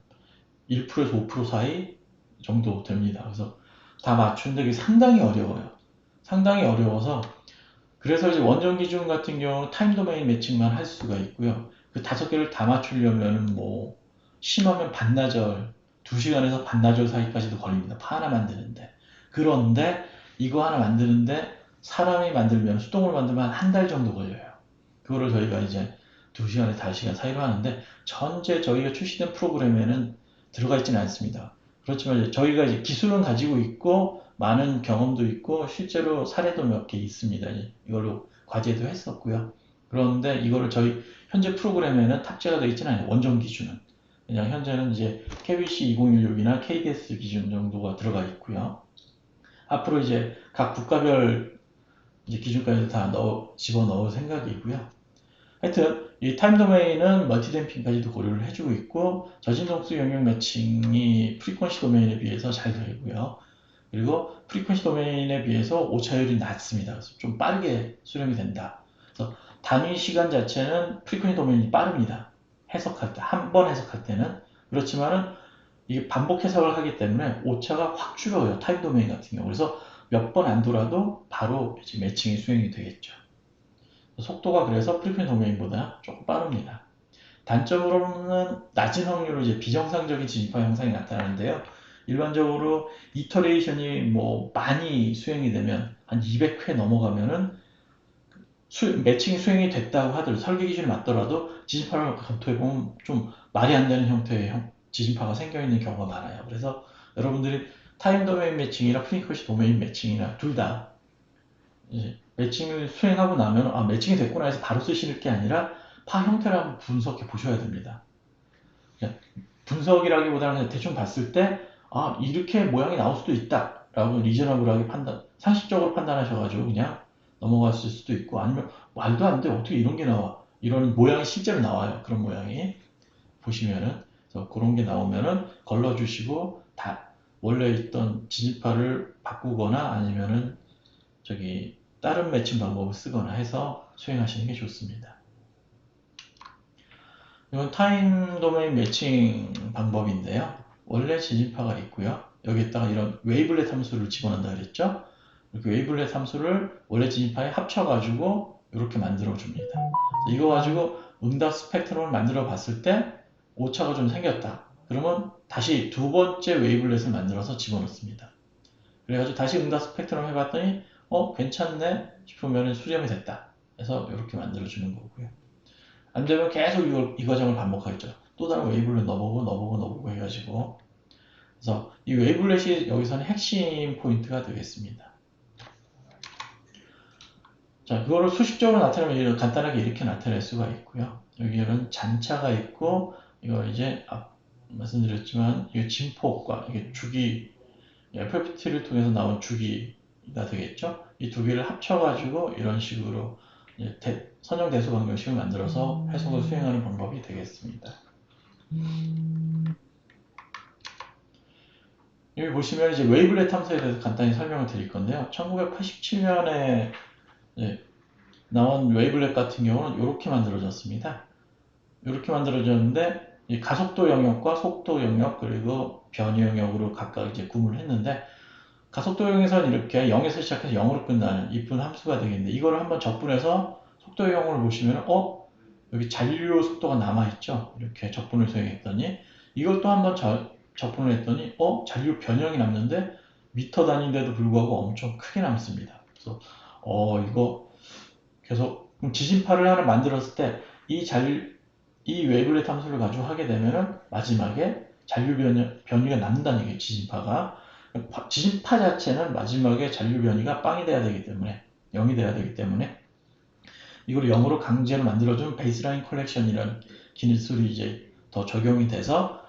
1%에서 5% 사이 정도 됩니다. 그래서 다 맞추는데 그게 상당히 어려워요. 상당히 어려워서, 그래서 이제 원점 기준 같은 경우 타임 도메인 매칭만 할 수가 있고요. 그 5개를 다 맞추려면 뭐 심하면 반나절, 2시간에서 반나절 사이까지도 걸립니다. 파 하나 만드는데. 그런데 이거 하나 만드는데 사람이 만들면, 수동으로 만들면 한 달 정도 걸려요. 그거를 저희가 이제 2시간에서 5시간 사이로 하는데, 전체 저희가 출시된 프로그램에는 들어가 있지는 않습니다. 그렇지만 저희가 이제 기술은 가지고 있고 많은 경험도 있고 실제로 사례도 몇 개 있습니다. 이걸로 과제도 했었고요. 그런데 이거를 저희 현재 프로그램에는 탑재가 되어 있지는 않아요. 원점 기준은. 그냥 현재는 이제 KBC 2016이나 KDS 기준 정도가 들어가 있고요. 앞으로 이제 각 국가별 이제 기준까지 다 집어넣을 생각이고요. 하여튼 이 타임 도메인은 멀티 댐핑까지도 고려를 해주고 있고, 저진동수 영역 매칭이 프리퀀시 도메인에 비해서 잘 되고요. 그리고 프리퀀시 도메인에 비해서 오차율이 낮습니다. 그래서 좀 빠르게 수렴이 된다. 그래서 단위 시간 자체는 프리퀀시 도메인이 빠릅니다. 해석할 때, 한 번 해석할 때는. 그렇지만은 이게 반복 해석을 하기 때문에 오차가 확 줄어요. 타임 도메인 같은 경우. 그래서 몇 번 안 돌아도 바로 이제 매칭이 수행이 되겠죠. 속도가 그래서 프리퀀시 도메인보다 조금 빠릅니다. 단점으로는 낮은 확률로 이제 비정상적인 진입파 현상이 나타나는데요. 일반적으로 이터레이션이 뭐 많이 수행이 되면 한 200회 넘어가면은 매칭이 수행이 됐다고 하더라도, 설계 기준이 맞더라도 지진파를 검토해보면 좀 말이 안 되는 형태의 지진파가 생겨있는 경우가 많아요. 그래서 여러분들이 타임 도메인 매칭이나 프리퀀시 도메인 매칭이나 둘 다 매칭을 수행하고 나면 매칭이 됐구나 해서 바로 쓰시는 게 아니라 파 형태를 한번 분석해 보셔야 됩니다. 분석이라기보다는 그냥 대충 봤을 때 이렇게 모양이 나올 수도 있다 라고 리저너블하게 상식적으로 판단하셔가지고 그냥 넘어갔을 수도 있고, 아니면 말도 안 돼, 어떻게 이런 게 나와, 이런 모양이 실제로 나와요. 그런 모양이 보시면은. 그래서 그런 게 나오면은 걸러주시고, 다 원래 있던 지지파를 바꾸거나 아니면은 저기 다른 매칭 방법을 쓰거나 해서 수행하시는 게 좋습니다. 이건 타임 도메인 매칭 방법인데요. 원래 지진파가 있고요. 여기에다가 이런 웨이블렛 함수를 집어넣는다 그랬죠. 이렇게 웨이블렛 함수를 원래 지진파에 합쳐가지고 이렇게 만들어 줍니다. 이거 가지고 응답 스펙트럼을 만들어 봤을 때 오차가 좀 생겼다. 그러면 다시 두 번째 웨이블렛을 만들어서 집어넣습니다. 그래가지고 다시 응답 스펙트럼 해봤더니 괜찮네 싶으면 수렴이 됐다. 그래서 이렇게 만들어주는 거고요. 안 되면 계속 이 과정을 반복하겠죠. 또 다른 웨이블렛 넣어보고 해가지고. 그래서 이 웨이블렛이 여기서는 핵심 포인트가 되겠습니다. 자, 그거를 수식적으로 나타내면 간단하게 이렇게 나타낼 수가 있고요. 여기에는 잔차가 있고, 이거 이제 말씀드렸지만, 이게 진폭과 이게 주기, FFT를 통해서 나온 주기가 되겠죠. 이 두 개를 합쳐가지고 이런 식으로 선형 대소 방정식을 만들어서 해석을 수행하는 방법이 되겠습니다. 여기 보시면 이제 웨이블렛 탐사에 대해서 간단히 설명을 드릴 건데요. 1987년에 나온 웨이블렛 같은 경우는 이렇게 만들어졌습니다. 이렇게 만들어졌는데 가속도 영역과 속도 영역 그리고 변이 영역으로 각각 이제 구분을 했는데, 가속도형에서는 이렇게 0에서 시작해서 0으로 끝나는 이쁜 함수가 되겠는데, 이거를 한번 적분해서 속도형을 보시면 여기 잔류 속도가 남아있죠. 이렇게 적분을 수행했더니 이것도 한번 적분을 했더니 잔류 변형이 남는데 미터 단위인데도 불구하고 엄청 크게 남습니다. 그래서 이거 계속 지진파를 하나 만들었을 때 이 웨이블렛 함수를 가지고 하게 되면은 마지막에 잔류 변이가 남는다는 얘기예요. 지진파 자체는 마지막에 잔류 변이가 빵이 돼야 되기 때문에 0이 돼야 되기 때문에 이걸 0으로 강제로 만들어준 베이스라인 컬렉션이라는 기술이 이제 더 적용이 돼서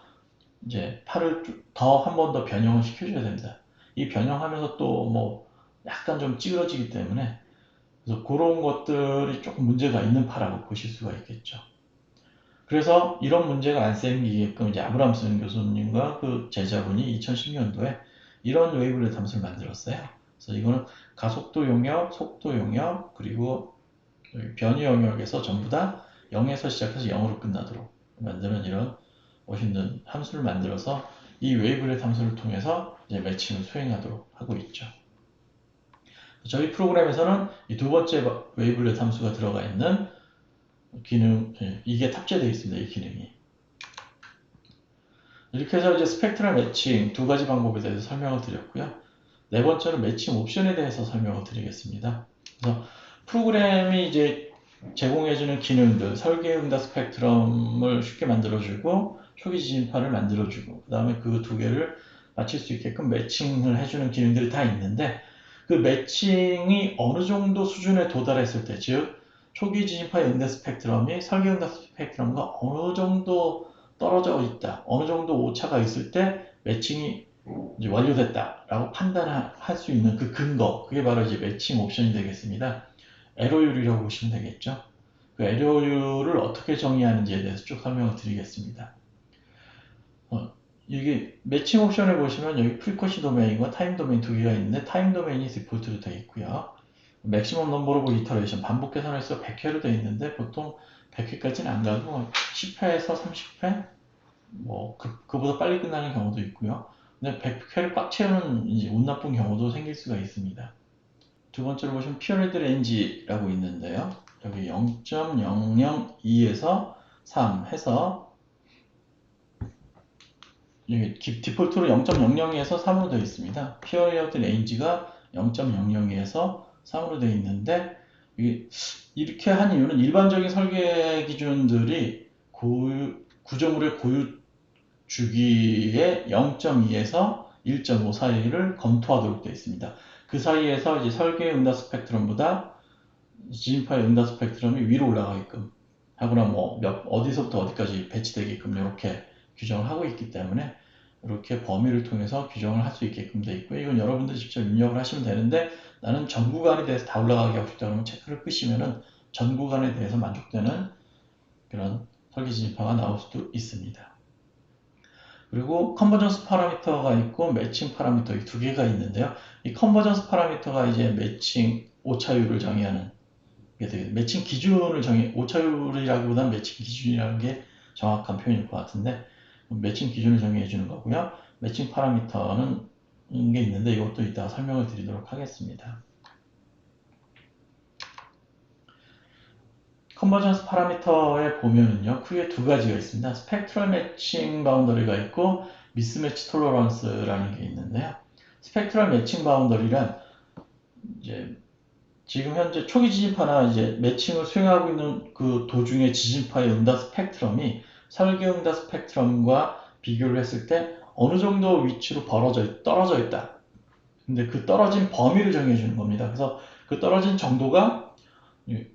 이제 파를 더 한 번 더 변형을 시켜줘야 됩니다. 이 변형하면서 또 뭐 약간 좀 찌그러지기 때문에, 그래서 그런 것들이 조금 문제가 있는 파라고 보실 수가 있겠죠. 그래서 이런 문제가 안 생기게끔 이제 아브람슨 교수님과 그 제자분이 2010년도에 이런 웨이블렛 함수를 만들었어요. 그래서 이거는 가속도 용역, 속도 용역, 그리고 변이 영역에서 전부 다 0에서 시작해서 0으로 끝나도록 만드는 이런 멋있는 함수를 만들어서 이 웨이블렛 함수를 통해서 이제 매칭을 수행하도록 하고 있죠. 저희 프로그램에서는 이 두 번째 웨이블렛 함수가 들어가 있는 기능, 이게 탑재되어 있습니다. 이 기능이. 이렇게 해서 이제 스펙트럴 매칭 두 가지 방법에 대해서 설명을 드렸고요. 네 번째로 매칭 옵션에 대해서 설명을 드리겠습니다. 그래서 프로그램이 이제 제공해주는 기능들, 설계응답 스펙트럼을 쉽게 만들어주고 초기 지진파를 만들어주고 그 다음에 그 두 개를 맞출 수 있게끔 매칭을 해주는 기능들이 다 있는데, 그 매칭이 어느 정도 수준에 도달했을 때, 즉 초기 지진파의 응답 스펙트럼이 설계응답 스펙트럼과 어느 정도 떨어져 있다, 어느 정도 오차가 있을 때 매칭이 이제 완료됐다라고 판단할 수 있는 그 근거, 그게 바로 이제 매칭 옵션이 되겠습니다. 에러율이라고 보시면 되겠죠. 그 에러율을 어떻게 정의하는지에 대해서 쭉 설명을 드리겠습니다. 이게 매칭 옵션을 보시면 여기 프리쿼시 도메인과 타임 도메인 두 개가 있는데, 타임 도메인이 디폴트로 되어 있고요. 맥시멈 넘버 오브 이터레이션 반복 계산해서 100회로 되어 있는데 보통 100회까지는 안 가고 10회에서 30회 뭐 그보다 빨리 끝나는 경우도 있고요. 근데 100회를 꽉 채우는 이제 운 나쁜 경우도 생길 수가 있습니다. 두 번째로 보시면 피어리드 렌지라고 있는데요. 여기 0.002에서 3 해서 여기 디폴트로 0.002에서 3으로 되어 있습니다. 피어리드 렌지가 0.002에서 3으로 되어 있는데, 이렇게 한 이유는 일반적인 설계 기준들이 구조물의 고유 주기의 0.2에서 1.5 사이를 검토하도록 되어 있습니다. 그 사이에서 이제 설계 응답 스펙트럼보다 지진파의 응답 스펙트럼이 위로 올라가게끔 하거나 뭐 어디서부터 어디까지 배치되게끔 이렇게 규정을 하고 있기 때문에 이렇게 범위를 통해서 규정을 할 수 있게끔 되어 있고요. 이건 여러분들 직접 입력을 하시면 되는데 나는 전 구간에 대해서 다 올라가게 하고 싶다 그러면 체크를 끄시면은 전 구간에 대해서 만족되는 그런 설계 진입파가 나올 수도 있습니다. 그리고 컨버전스 파라미터가 있고 매칭 파라미터 이 두 개가 있는데요. 이 컨버전스 파라미터가 이제 매칭 오차율을 정의하는 게 되겠습니다. 매칭 기준을 오차율이라기보다는 매칭 기준이라는 게 정확한 표현일 것 같은데 매칭 기준을 정의해 주는 거고요. 매칭 파라미터는 게 있는데 이것도 이따가 설명을 드리도록 하겠습니다. 컨버전스 파라미터에 보면은요, 크게 두 가지가 있습니다. 스펙트럴 매칭 바운더리가 있고 미스매치 톨러런스라는 게 있는데요. 스펙트럴 매칭 바운더리란 이제 지금 현재 초기 지진파나 이제 매칭을 수행하고 있는 그 도중의 지진파의 응답 스펙트럼이 설계 응답 스펙트럼과 비교를 했을 때 어느 정도 위치로 떨어져 있다. 근데 그 떨어진 범위를 정해 주는 겁니다. 그래서 그 떨어진 정도가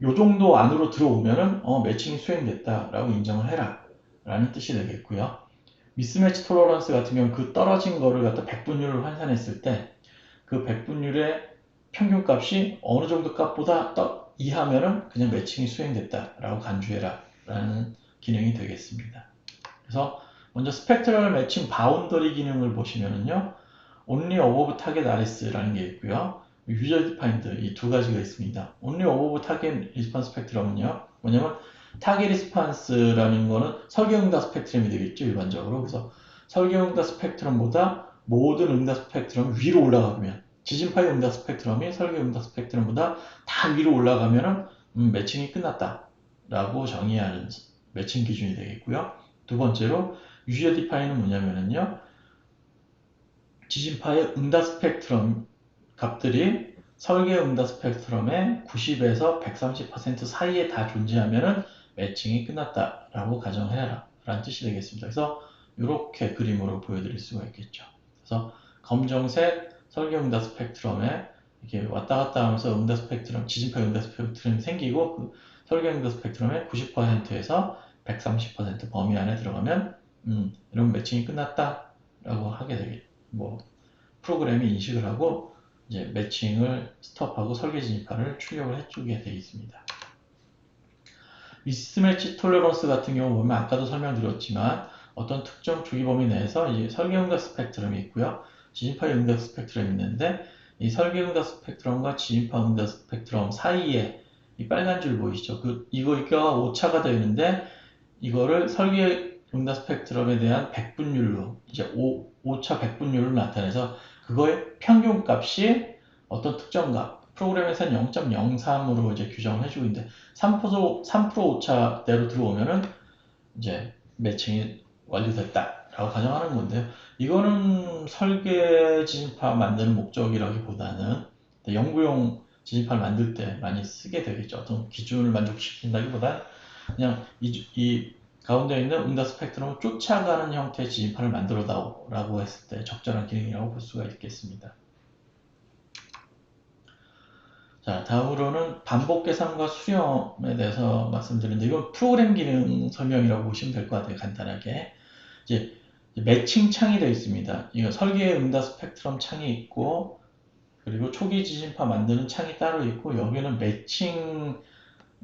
요 정도 안으로 들어오면은 매칭이 수행됐다라고 인정을 해라 라는 뜻이 되겠고요. 미스매치 톨러런스 같은 경우는 그 떨어진 거를 갖다 백분율을 환산했을 때 그 백분율의 평균값이 어느 정도 값보다 이하면은 그냥 매칭이 수행됐다라고 간주해라 라는 기능이 되겠습니다. 그래서 먼저 스펙트럴 매칭 바운더리 기능을 보시면은요. only above target RS라는 게 있고요. user defined 이 두 가지가 있습니다. only above target response spectrum은요. 뭐냐면 타겟 리스판스라는 거는 설계응답 스펙트럼이 되겠죠. 일반적으로. 그래서 설계응답 스펙트럼보다 모든 응답 스펙트럼 위로 올라가면 지진파의 응답 스펙트럼이 설계응답 스펙트럼보다 다 위로 올라가면은 매칭이 끝났다 라고 정의하는 매칭 기준이 되겠고요. 두 번째로 user define은 뭐냐면은요. 지진파의 응답 스펙트럼 값들이 설계 응답 스펙트럼의 90에서 130% 사이에 다 존재하면 매칭이 끝났다라고 가정해라 라는 뜻이 되겠습니다. 그래서 이렇게 그림으로 보여드릴 수가 있겠죠. 그래서 검정색 설계 응답 스펙트럼에 이렇게 왔다 갔다 하면서 응답 스펙트럼, 지진파 응답 스펙트럼이 생기고 그 설계 응답 스펙트럼의 90%에서 130% 범위 안에 들어가면 이런 매칭이 끝났다라고 하게 되겠죠. 프로그램이 인식을 하고 이제 매칭을 스톱하고 설계 진입판을 출력을 해주게 되어 있습니다. 미스매치 톨러런스 같은 경우 보면 아까도 설명드렸지만 어떤 특정 주기 범위 내에서 이제 설계 응답 스펙트럼이 있고요. 지진파 응답 스펙트럼이 있는데 이 설계 응답 스펙트럼과 지진파 응답 스펙트럼 사이에 이 빨간 줄 보이시죠? 이거가 오차가 되어 있는데 이거를 설계 응답 스펙트럼에 대한 백분율로 이제 오차 백분율로 나타내서 그거의 평균값이 어떤 특정 값 프로그램에서는 0.03으로 이제 규정을 해주고 있는데 3% 오차대로 들어오면은 이제 매칭이 완료됐다라고 가정하는 건데요. 이거는 설계 지진파 만드는 목적이라기보다는 연구용 지진파를 만들 때 많이 쓰게 되겠죠. 어떤 기준을 만족시킨다기보다 그냥 이 가운데 있는 응답 스펙트럼을 쫓아가는 형태의 지진파를 만들어다오라고 했을 때 적절한 기능이라고 볼 수가 있겠습니다. 자, 다음으로는 반복 계산과 수렴에 대해서 말씀드리는데 이건 프로그램 기능 설명이라고 보시면 될 것 같아요. 간단하게. 이제 매칭 창이 되어 있습니다. 이거 설계 응답 스펙트럼 창이 있고 그리고 초기 지진파 만드는 창이 따로 있고 여기는 매칭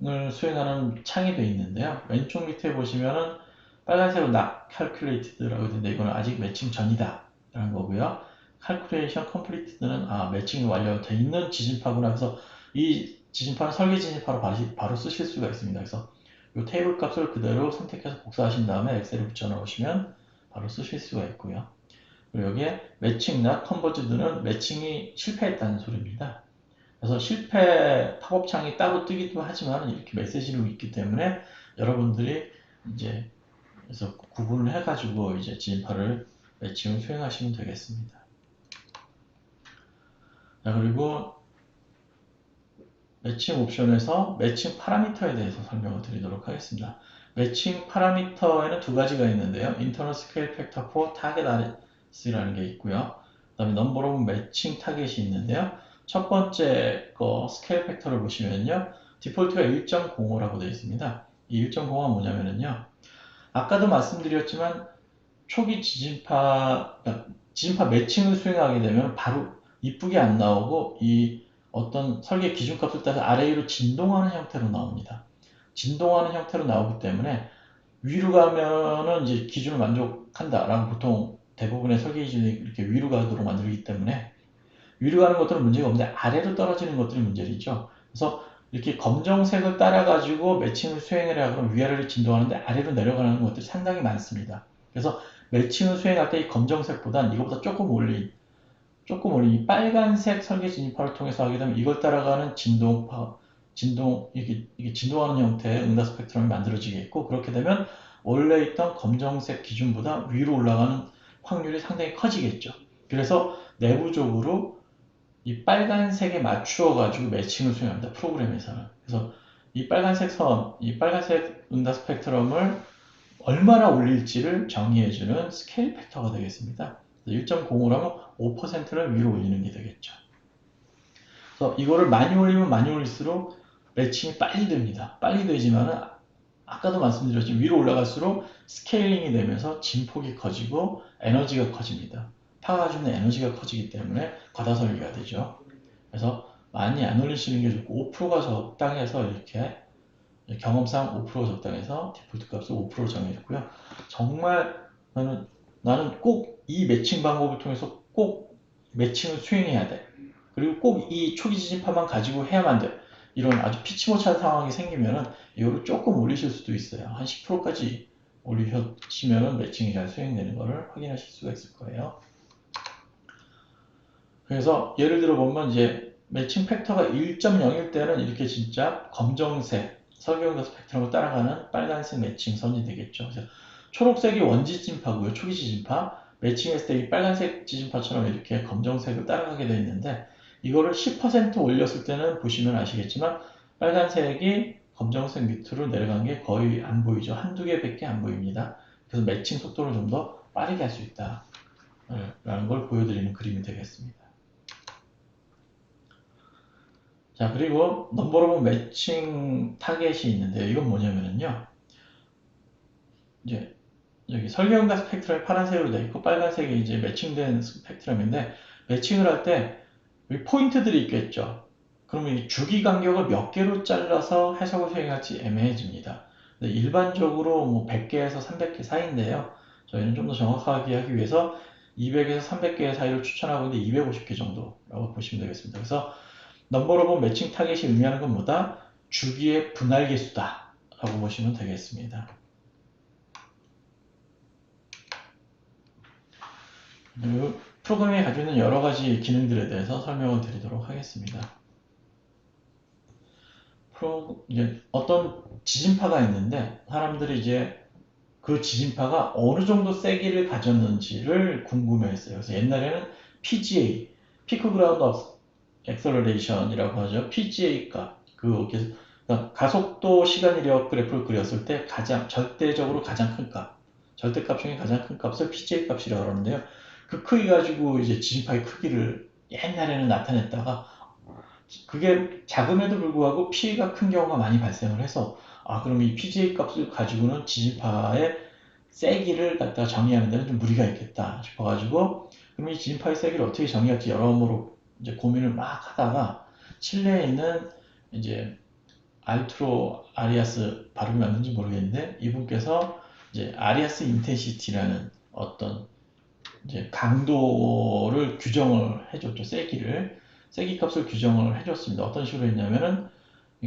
을 수행하는 창이 되어 있는데요. 왼쪽 밑에 보시면은 빨간색으로 not calculated라고 되는데 이거는 아직 매칭 전이다 라는 거고요. calculation completed는 매칭이 완료되어 있는 지진파구나. 그래서 이 지진파는 설계 지진파로 바로 쓰실 수가 있습니다. 그래서 이 테이블 값을 그대로 선택해서 복사하신 다음에 엑셀에 붙여 넣으시면 바로 쓰실 수가 있고요. 그리고 여기에 매칭 not converged는 매칭이 실패했다는 소리입니다. 그래서 실패 팝업창이 따로 뜨기도 하지만 이렇게 메시지로 있기 때문에 여러분들이 이제 그래서 구분을 해가지고 이제 지진파를 매칭을 수행하시면 되겠습니다. 자, 그리고 매칭 옵션에서 매칭 파라미터에 대해서 설명을 드리도록 하겠습니다. 매칭 파라미터에는 두 가지가 있는데요. Internal Scale Factor for Target RS라는 게 있고요. 그 다음에 Number of Matching Target이 있는데요. 첫 번째 거 스케일 팩터를 보시면요. 디폴트가 1.05라고 되어 있습니다. 이 1.05가 뭐냐면요. 아까도 말씀드렸지만 초기 지진파, 그러니까 지진파 매칭을 수행하게 되면 바로 이쁘게 안 나오고 이 어떤 설계 기준값을 따라서 아래 위로 진동하는 형태로 나옵니다. 진동하는 형태로 나오기 때문에 위로 가면은 이제 기준을 만족한다라고 보통 대부분의 설계 기준이 이렇게 위로 가도록 만들기 때문에 위로 가는 것들은 문제가 없는데 아래로 떨어지는 것들이 문제이죠. 그래서 이렇게 검정색을 따라 가지고 매칭을 수행을 해야 그럼 위아래로 진동하는데 아래로 내려가는 것들이 상당히 많습니다. 그래서 매칭을 수행할 때 이 검정색보단 이거보다 조금 올린 이 빨간색 설계 진입파를 통해서 하게 되면 이걸 따라가는 이게 진동하는 형태의 응답 스펙트럼이 만들어지겠고, 그렇게 되면 원래 있던 검정색 기준보다 위로 올라가는 확률이 상당히 커지겠죠. 그래서 내부적으로 이 빨간색에 맞추어 가지고 매칭을 수행합니다. 프로그램에서는. 그래서 이 빨간색 선, 이 빨간색 응답 스펙트럼을 얼마나 올릴지를 정의해주는 스케일 팩터가 되겠습니다. 1.05를 하면 5%를 위로 올리는 게 되겠죠. 그래서 이거를 많이 올리면 많이 올릴수록 매칭이 빨리 됩니다. 빨리 되지만은 아까도 말씀드렸지만 위로 올라갈수록 스케일링이 되면서 진폭이 커지고 에너지가 커집니다. 파가주는 에너지가 커지기 때문에 과다 설계가 되죠. 그래서 많이 안 올리시는 게 좋고 5%가 적당해서 이렇게 경험상 5%가 적당해서 디폴트 값을 5% 정해줬고요. 정말 나는 꼭 이 매칭 방법을 통해서 꼭 매칭을 수행해야 돼. 그리고 꼭 이 초기 지진파만 가지고 해야만 돼. 이런 아주 피치 못할 상황이 생기면은 이거를 조금 올리실 수도 있어요. 한 10%까지 올리시면은 매칭이 잘 수행되는 것을 확인하실 수가 있을 거예요. 그래서 예를 들어 보면 이제 매칭 팩터가 1.0일 때는 이렇게 진짜 검정색 설경도 스펙트럼을 따라가는 빨간색 매칭 선이 되겠죠. 그래서 초록색이 원지 지진파고요. 초기 지진파. 매칭했을 때 이 빨간색 지진파처럼 이렇게 검정색을 따라가게 되어 있는데 이거를 10% 올렸을 때는 보시면 아시겠지만 빨간색이 검정색 밑으로 내려간 게 거의 안 보이죠. 한두 개밖에 안 보입니다. 그래서 매칭 속도를 좀 더 빠르게 할 수 있다. 라는 걸 보여드리는 그림이 되겠습니다. 자, 그리고 넘버로본 매칭 타겟이 있는데요. 이건 뭐냐면요. 이제 여기 설계응답 스펙트럼이 파란색으로 되어 있고 빨간색이 이제 매칭된 스펙트럼인데 매칭을 할 때 포인트들이 있겠죠. 그러면 이 주기 간격을 몇 개로 잘라서 해석을 수행할지 애매해집니다. 일반적으로 뭐 100개에서 300개 사이인데요. 저희는 좀 더 정확하게 하기 위해서 200에서 300개 사이를 추천하고 있는데 250개 정도라고 보시면 되겠습니다. 그래서 넘버로본 매칭 타겟이 의미하는 건 뭐다? 주기의 분할 개수다 라고 보시면 되겠습니다. 그리고 프로그램이 가지고 있는 여러 가지 기능들에 대해서 설명을 드리도록 하겠습니다. 이제 어떤 지진파가 있는데 사람들이 이제 그 지진파가 어느 정도 세기를 가졌는지를 궁금해했어요. 그래서 옛날에는 PGA, 피크 그라운드 엑셀러레이션이라고 하죠. PGA 값. 그러니까 가속도 시간 이력 그래프를 그렸을 때 절대적으로 가장 큰 값, 절대값 중에 가장 큰 값을 PGA 값이라고 그러는데요. 그 크기 가지고 이제 지진파의 크기를 옛날에는 나타냈다가 그게 작음에도 불구하고 피해가 큰 경우가 많이 발생을 해서 그럼 이 PGA 값을 가지고는 지진파의 세기를 갖다 정의하는 데는 좀 무리가 있겠다 싶어가지고 그럼 이 지진파의 세기를 어떻게 정의할지 여러모로 이제 고민을 막 하다가 칠레에 있는 이제 알투로 아리아스 발음이 맞는지 모르겠는데 이분께서 이제 아리아스 인텐시티라는 어떤 이제 강도를 규정을 해줬죠. 세기 값을 규정을 해줬습니다. 어떤 식으로 했냐면은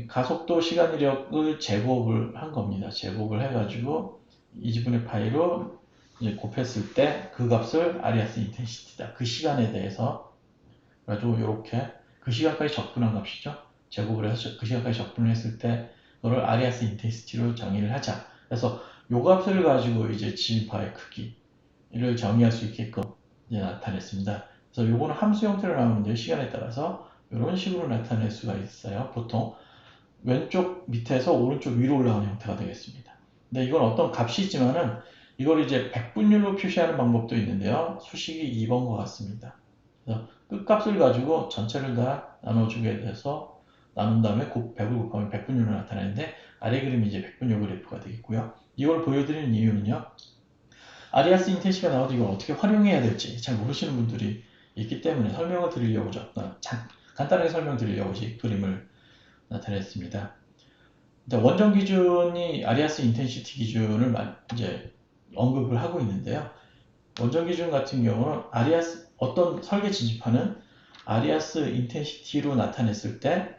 가속도 시간 이력을 제곱을 한 겁니다. 제곱을 해가지고 2분의 파이로 이제 곱했을 때 그 값을 아리아스 인텐시티다. 그 시간에 대해서 가지고 이렇게 그 시간까지 적분한 값이죠. 제곱을 해서 그 시간까지 적분을 했을 때 그거를 아리아스 인텐시티로 정의를 하자. 그래서 요 값을 가지고 이제 지진파의 크기를 정의할 수 있게끔 이제 나타냈습니다. 그래서 요거는 함수 형태로 나오는데 시간에 따라서 이런 식으로 나타낼 수가 있어요. 보통 왼쪽 밑에서 오른쪽 위로 올라가는 형태가 되겠습니다. 근데 이건 어떤 값이 있지만은 이걸 이제 백분율로 표시하는 방법도 있는데요. 수식이 2번과 같습니다. 그래서 끝값을 가지고 전체를 다 나눠주게 돼서 나눈 다음에 100을 곱하면 백분율로 나타나는데 아래 그림이 이제 백분율 그래프가 되겠고요. 이걸 보여드리는 이유는요. 아리아스 인텐시가 나와도 이걸 어떻게 활용해야 될지 잘 모르시는 분들이 있기 때문에 설명을 드리려고 간단하게 설명드리려고 이 그림을 나타냈습니다. 원전 기준이 아리아스 인텐시티 기준을 이제 언급을 하고 있는데요. 원전 기준 같은 경우는 어떤 설계 지지판은 아리아스 인텐시티로 나타냈을 때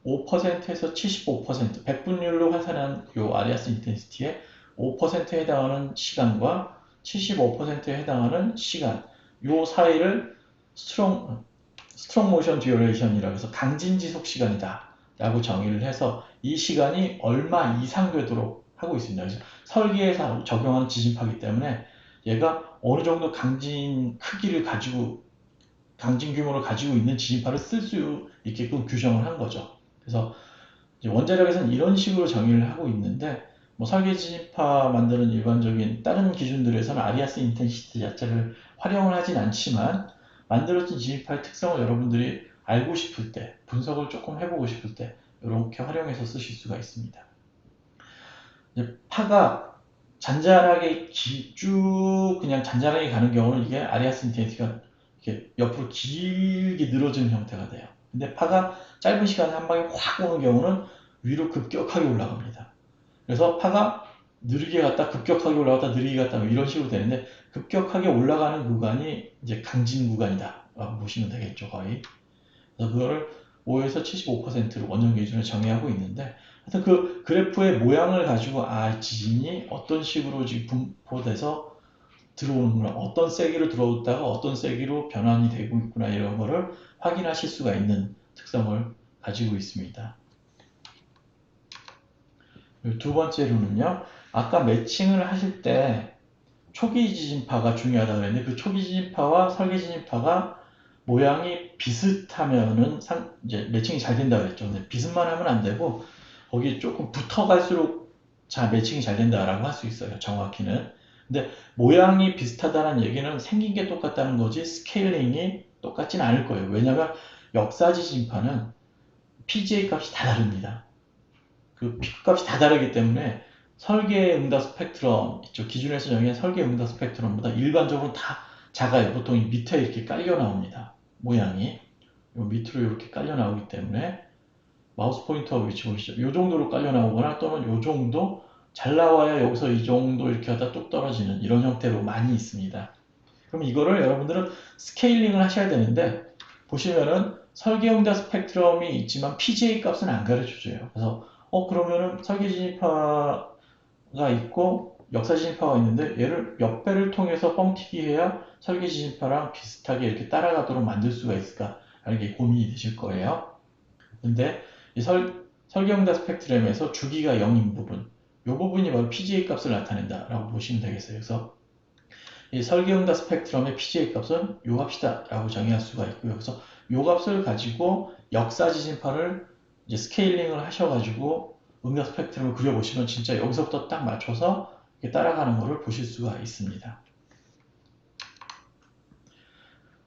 5%에서 75%, 100분율로 환산한 요 아리아스 인텐시티의 5%에 해당하는 시간과 75%에 해당하는 시간, 요 사이를 스트롱 모션 듀어레이션이라고 해서 강진 지속 시간이다 라고 정의를 해서 이 시간이 얼마 이상 되도록 하고 있습니다. 그래서 설계에서 적용하는 지진파이기 때문에 얘가 어느 정도 강진 규모를 가지고 있는 지진파를 쓸 수 있게끔 규정을 한 거죠. 그래서 원자력에서는 이런 식으로 정의를 하고 있는데 설계 지진파 만드는 일반적인 다른 기준들에서는 아리아스 인텐시티 자체를 활용을 하진 않지만 만들어진 지진파의 특성을 여러분들이 알고 싶을 때, 분석을 조금 해보고 싶을 때 이렇게 활용해서 쓰실 수가 있습니다. 파가 잔잔하게 쭉 그냥 잔잔하게 가는 경우는 이게 아리아스 인텐시티가 이렇게 옆으로 길게 늘어지는 형태가 돼요. 근데 파가 짧은 시간에 한 방에 확 오는 경우는 위로 급격하게 올라갑니다. 그래서 파가 느리게 갔다 급격하게 올라갔다 느리게 갔다 이런 식으로 되는데 급격하게 올라가는 구간이 이제 강진 구간이다 라고 보시면 되겠죠, 거의. 그래서 그거를 5에서 75%로 원전 기준을 정의하고 있는데 하여튼 그 그래프의 모양을 가지고 지진이 어떤 식으로 지금 분포돼서 들어오는구나, 어떤 세기로 들어오다가 어떤 세기로 변환이 되고 있구나 이런 거를 확인하실 수가 있는 특성을 가지고 있습니다. 두 번째로는요, 아까 매칭을 하실 때 초기 지진파가 중요하다고 그랬는데 그 초기 지진파와 설계 지진파가 모양이 비슷하면은 이제 매칭이 잘 된다고 그랬죠. 근데 비슷만 하면 안 되고 거기 조금 붙어갈수록 매칭이 잘 된다라고 할 수 있어요, 정확히는. 근데 모양이 비슷하다는 얘기는 생긴 게 똑같다는 거지 스케일링이 똑같지는 않을 거예요. 왜냐면 역사 지진파는 PGA 값이 다 다릅니다. 그 피크 값이 다 다르기 때문에 설계 응답 스펙트럼 있죠. 기준에서 정의한 설계 응답 스펙트럼보다 일반적으로 다 작아요. 보통 밑에 이렇게 깔려 나옵니다. 모양이 요 밑으로 이렇게 깔려 나오기 때문에 마우스 포인터 위치 보시죠. 요 정도로 깔려 나오거나 또는 요 정도 잘 나와야 여기서 이 정도 이렇게 하다 뚝 떨어지는 이런 형태로 많이 있습니다. 그럼 이거를 여러분들은 스케일링을 하셔야 되는데 보시면은 설계 응답 스펙트럼이 있지만 PGA 값은 안 가르쳐줘요. 그래서 그러면은 설계 진입파가 있고 역사 진입파가 있는데 얘를 몇 배를 통해서 뻥튀기 해야 설계 진입파랑 비슷하게 이렇게 따라가도록 만들 수가 있을까 라는 게 고민이 되실 거예요. 근데 이 설계응답 스펙트럼에서 주기가 0인 부분, 이 부분이 바로 PGA 값을 나타낸다 라고 보시면 되겠어요. 그래서 이 설계응답 스펙트럼의 PGA 값은 요 값이다 라고 정의할 수가 있고요. 그래서 요 값을 가지고 역사 지진파를 이제 스케일링을 하셔가지고 응답 스펙트럼을 그려보시면 진짜 여기서부터 딱 맞춰서 따라가는 것을 보실 수가 있습니다.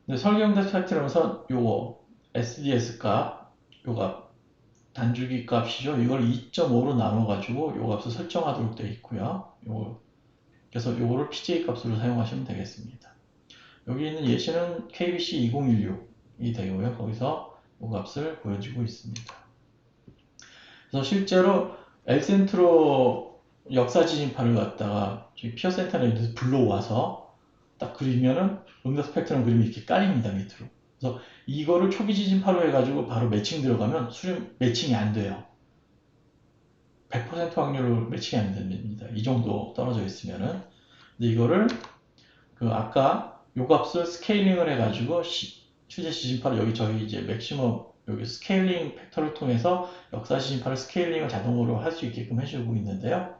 근데 설계응답 스펙트럼에서 요거 SDS 값, 요 값, 단주기 값이죠. 이걸 2.5로 나눠가지고 요 값을 설정하도록 되어 있고요. 그래서 요거를 PGA 값으로 사용하시면 되겠습니다. 여기 있는 예시는 KBC 2016이 되고요. 거기서 요 값을 보여주고 있습니다. 그래서 실제로 엘센트로 역사 지진파를 갖다가 피어 센터에 불러와서 딱 그리면은 응답 스펙트럼 그림이 이렇게 깔립니다, 밑으로. 그래서 이거를 초기 지진파로 해가지고 바로 매칭 들어가면 매칭이 안 돼요. 100% 확률로 매칭이 안 됩니다. 이 정도 떨어져 있으면은. 근데 이거를 아까 요 값을 스케일링을 해가지고 휴재 지진파를 여기 저희 이제 맥시멈 여기 스케일링 팩터를 통해서 역사 지진파를 스케일링을 자동으로 할 수 있게끔 해주고 있는데요.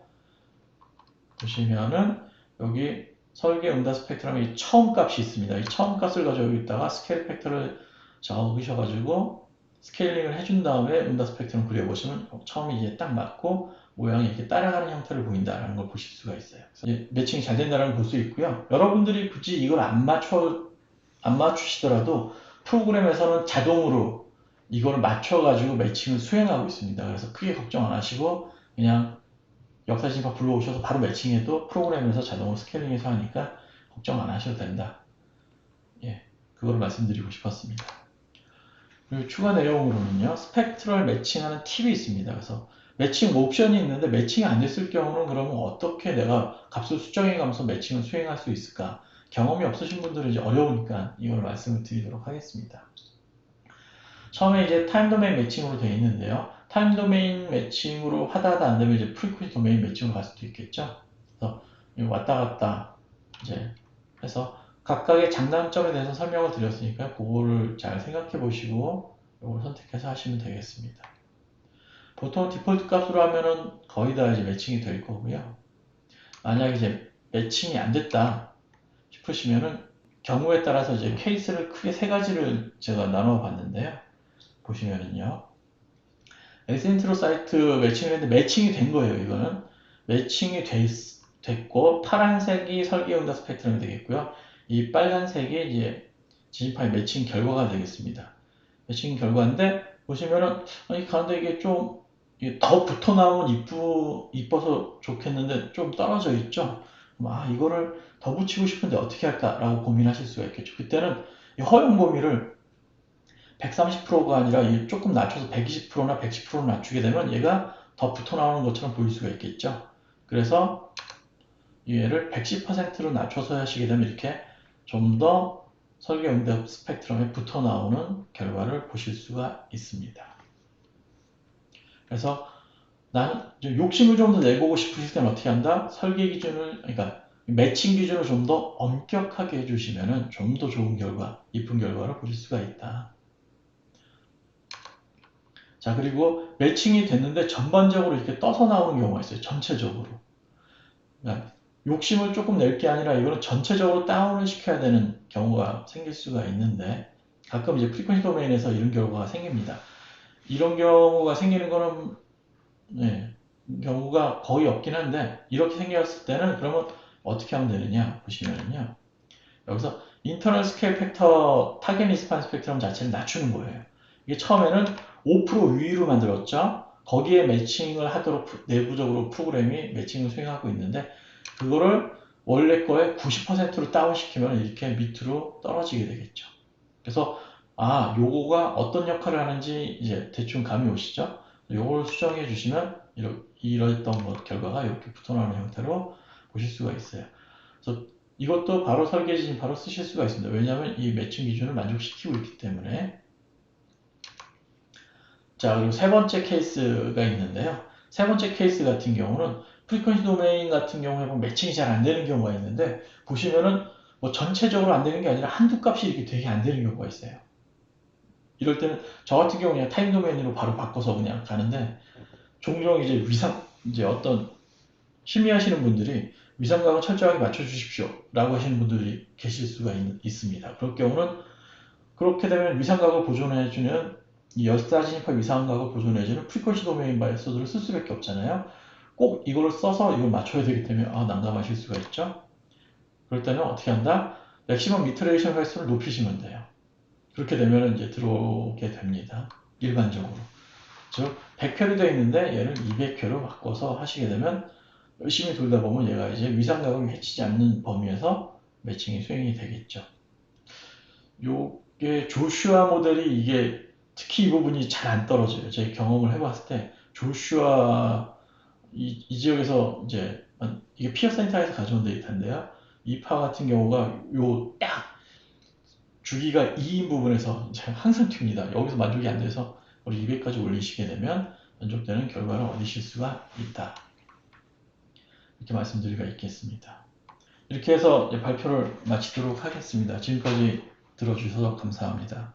보시면은 여기 설계 응답 스펙트럼의 처음 값이 있습니다. 이 처음 값을 가지고 여기다가 스케일 팩터를 적으셔가지고 스케일링을 해준 다음에 응답 스펙트럼 그려보시면 처음이 이제 딱 맞고 모양이 이렇게 따라가는 형태를 보인다는 걸 보실 수가 있어요. 매칭이 잘 된다는 걸 볼 수 있고요. 여러분들이 굳이 이걸 안 맞추시더라도 프로그램에서는 자동으로 이걸 맞춰가지고 매칭을 수행하고 있습니다. 그래서 크게 걱정 안 하시고 그냥 역사 진입 불러오셔서 바로 매칭해도 프로그램에서 자동으로 스케일링해서 하니까 걱정 안 하셔도 된다. 예, 그걸 말씀드리고 싶었습니다. 그리고 추가 내용으로는요, 스펙트럴 매칭하는 팁이 있습니다. 그래서 매칭 옵션이 있는데 매칭이 안 됐을 경우는 그러면 어떻게 내가 값을 수정해 가면서 매칭을 수행할 수 있을까? 경험이 없으신 분들은 이제 어려우니까 이걸 말씀을 드리도록 하겠습니다. 처음에 이제 타임 도메인 매칭으로 되어 있는데요. 타임 도메인 매칭으로 하다 안 되면 이제 프리퀀시 도메인 매칭으로 갈 수도 있겠죠. 그래서 왔다 갔다 이제 해서 각각의 장단점에 대해서 설명을 드렸으니까 그거를 잘 생각해 보시고 이걸 선택해서 하시면 되겠습니다. 보통 디폴트 값으로 하면은 거의 다 이제 매칭이 될 거고요. 만약에 이제 매칭이 안 됐다 싶으시면은 경우에 따라서 이제 케이스를 크게 세 가지를 제가 나눠 봤는데요. 보시면은요. 엑센트로 사이트 매칭을 했는데 매칭이 된 거예요. 이거는 매칭이 됐고 파란색이 설계응답 스펙트럼이 되겠고요. 이 빨간색이 이제 진입파의 매칭 결과가 되겠습니다. 매칭 결과인데 보시면은 아니 가운데 이게 좀 더 붙어 나오면 이뻐서 좋겠는데 좀 떨어져 있죠. 아 이거를 더 붙이고 싶은데 어떻게 할까라고 고민하실 수가 있겠죠. 그때는 이 허용 범위를 130%가 아니라 조금 낮춰서 120%나 110% 낮추게 되면 얘가 더 붙어 나오는 것처럼 보일 수가 있겠죠. 그래서 얘를 110%로 낮춰서 하시게 되면 이렇게 좀 더 설계 응답 스펙트럼에 붙어 나오는 결과를 보실 수가 있습니다. 그래서 나는 욕심을 좀 더 내보고 싶으실 때는 어떻게 한다? 설계 기준을, 그러니까 매칭 기준을 좀 더 엄격하게 해주시면 좀 더 좋은 결과, 이쁜 결과를 보실 수가 있다. 자, 그리고 매칭이 됐는데 전반적으로 이렇게 떠서 나오는 경우가 있어요. 전체적으로. 그러니까 욕심을 조금 낼 게 아니라 이거는 전체적으로 다운을 시켜야 되는 경우가 생길 수가 있는데 가끔 이제 프리퀀시 도메인에서 이런 결과가 생깁니다. 이런 경우가 생기는 거는 네, 경우가 거의 없긴 한데 이렇게 생겼을 때는 그러면 어떻게 하면 되느냐 보시면은요. 여기서 인터널 스케일 팩터 타겟 리스판 스펙트럼 자체를 낮추는 거예요. 이게 처음에는 5% 위로 만들었죠. 거기에 매칭을 하도록 내부적으로 프로그램이 매칭을 수행하고 있는데 그거를 원래 거에 90%로 다운시키면 이렇게 밑으로 떨어지게 되겠죠. 그래서 아 요거가 어떤 역할을 하는지 이제 대충 감이 오시죠. 요걸 수정해 주시면 이랬던 것 결과가 이렇게 붙어나오는 형태로 보실 수가 있어요. 그래서 이것도 바로 설계진 바로 쓰실 수가 있습니다. 왜냐하면 이 매칭 기준을 만족시키고 있기 때문에. 자, 그리고 세 번째 케이스가 있는데요. 세 번째 케이스 같은 경우는 프리퀀시 도메인 같은 경우에 보면 매칭이 잘 안 되는 경우가 있는데 보시면은 뭐 전체적으로 안 되는 게 아니라 한두 값이 이렇게 되게 안 되는 경우가 있어요. 이럴 때는 저 같은 경우 그냥 타임 도메인으로 바로 바꿔서 그냥 가는데 종종 이제 어떤 심의하시는 분들이 위상각을 철저하게 맞춰주십시오 라고 하시는 분들이 계실 수가 있습니다. 그럴 경우는 그렇게 되면 위상각을 보존해주는 이 열사진입화 위상각을 보존해주는 프리퀀시 도메인 메소드를 쓸 수밖에 없잖아요. 꼭 이거를 써서 이걸 맞춰야 되기 때문에 난감하실 수가 있죠. 그럴 때는 어떻게 한다? 맥시멈 이터레이션 횟수를 높이시면 돼요. 그렇게 되면 이제 들어오게 됩니다. 일반적으로. 즉 100회로 되어 있는데 얘를 200회로 바꿔서 하시게 되면 열심히 돌다 보면 얘가 이제 위상각을 해치지 않는 범위에서 매칭이 수행이 되겠죠. 요게 조슈아 모델이 이게 특히 이 부분이 잘 안 떨어져요. 제 경험을 해봤을 때 조슈아 이 지역에서 이제 이게 피어 센터에서 가져온 데이터인데요. 이 파 같은 경우가 요 딱 주기가 2인 부분에서 이제 항상 튑니다. 여기서 만족이 안 돼서 우리 200까지 올리시게 되면 만족되는 결과를 얻으실 수가 있다. 이렇게 말씀드릴 수가 있겠습니다. 이렇게 해서 발표를 마치도록 하겠습니다. 지금까지 들어주셔서 감사합니다.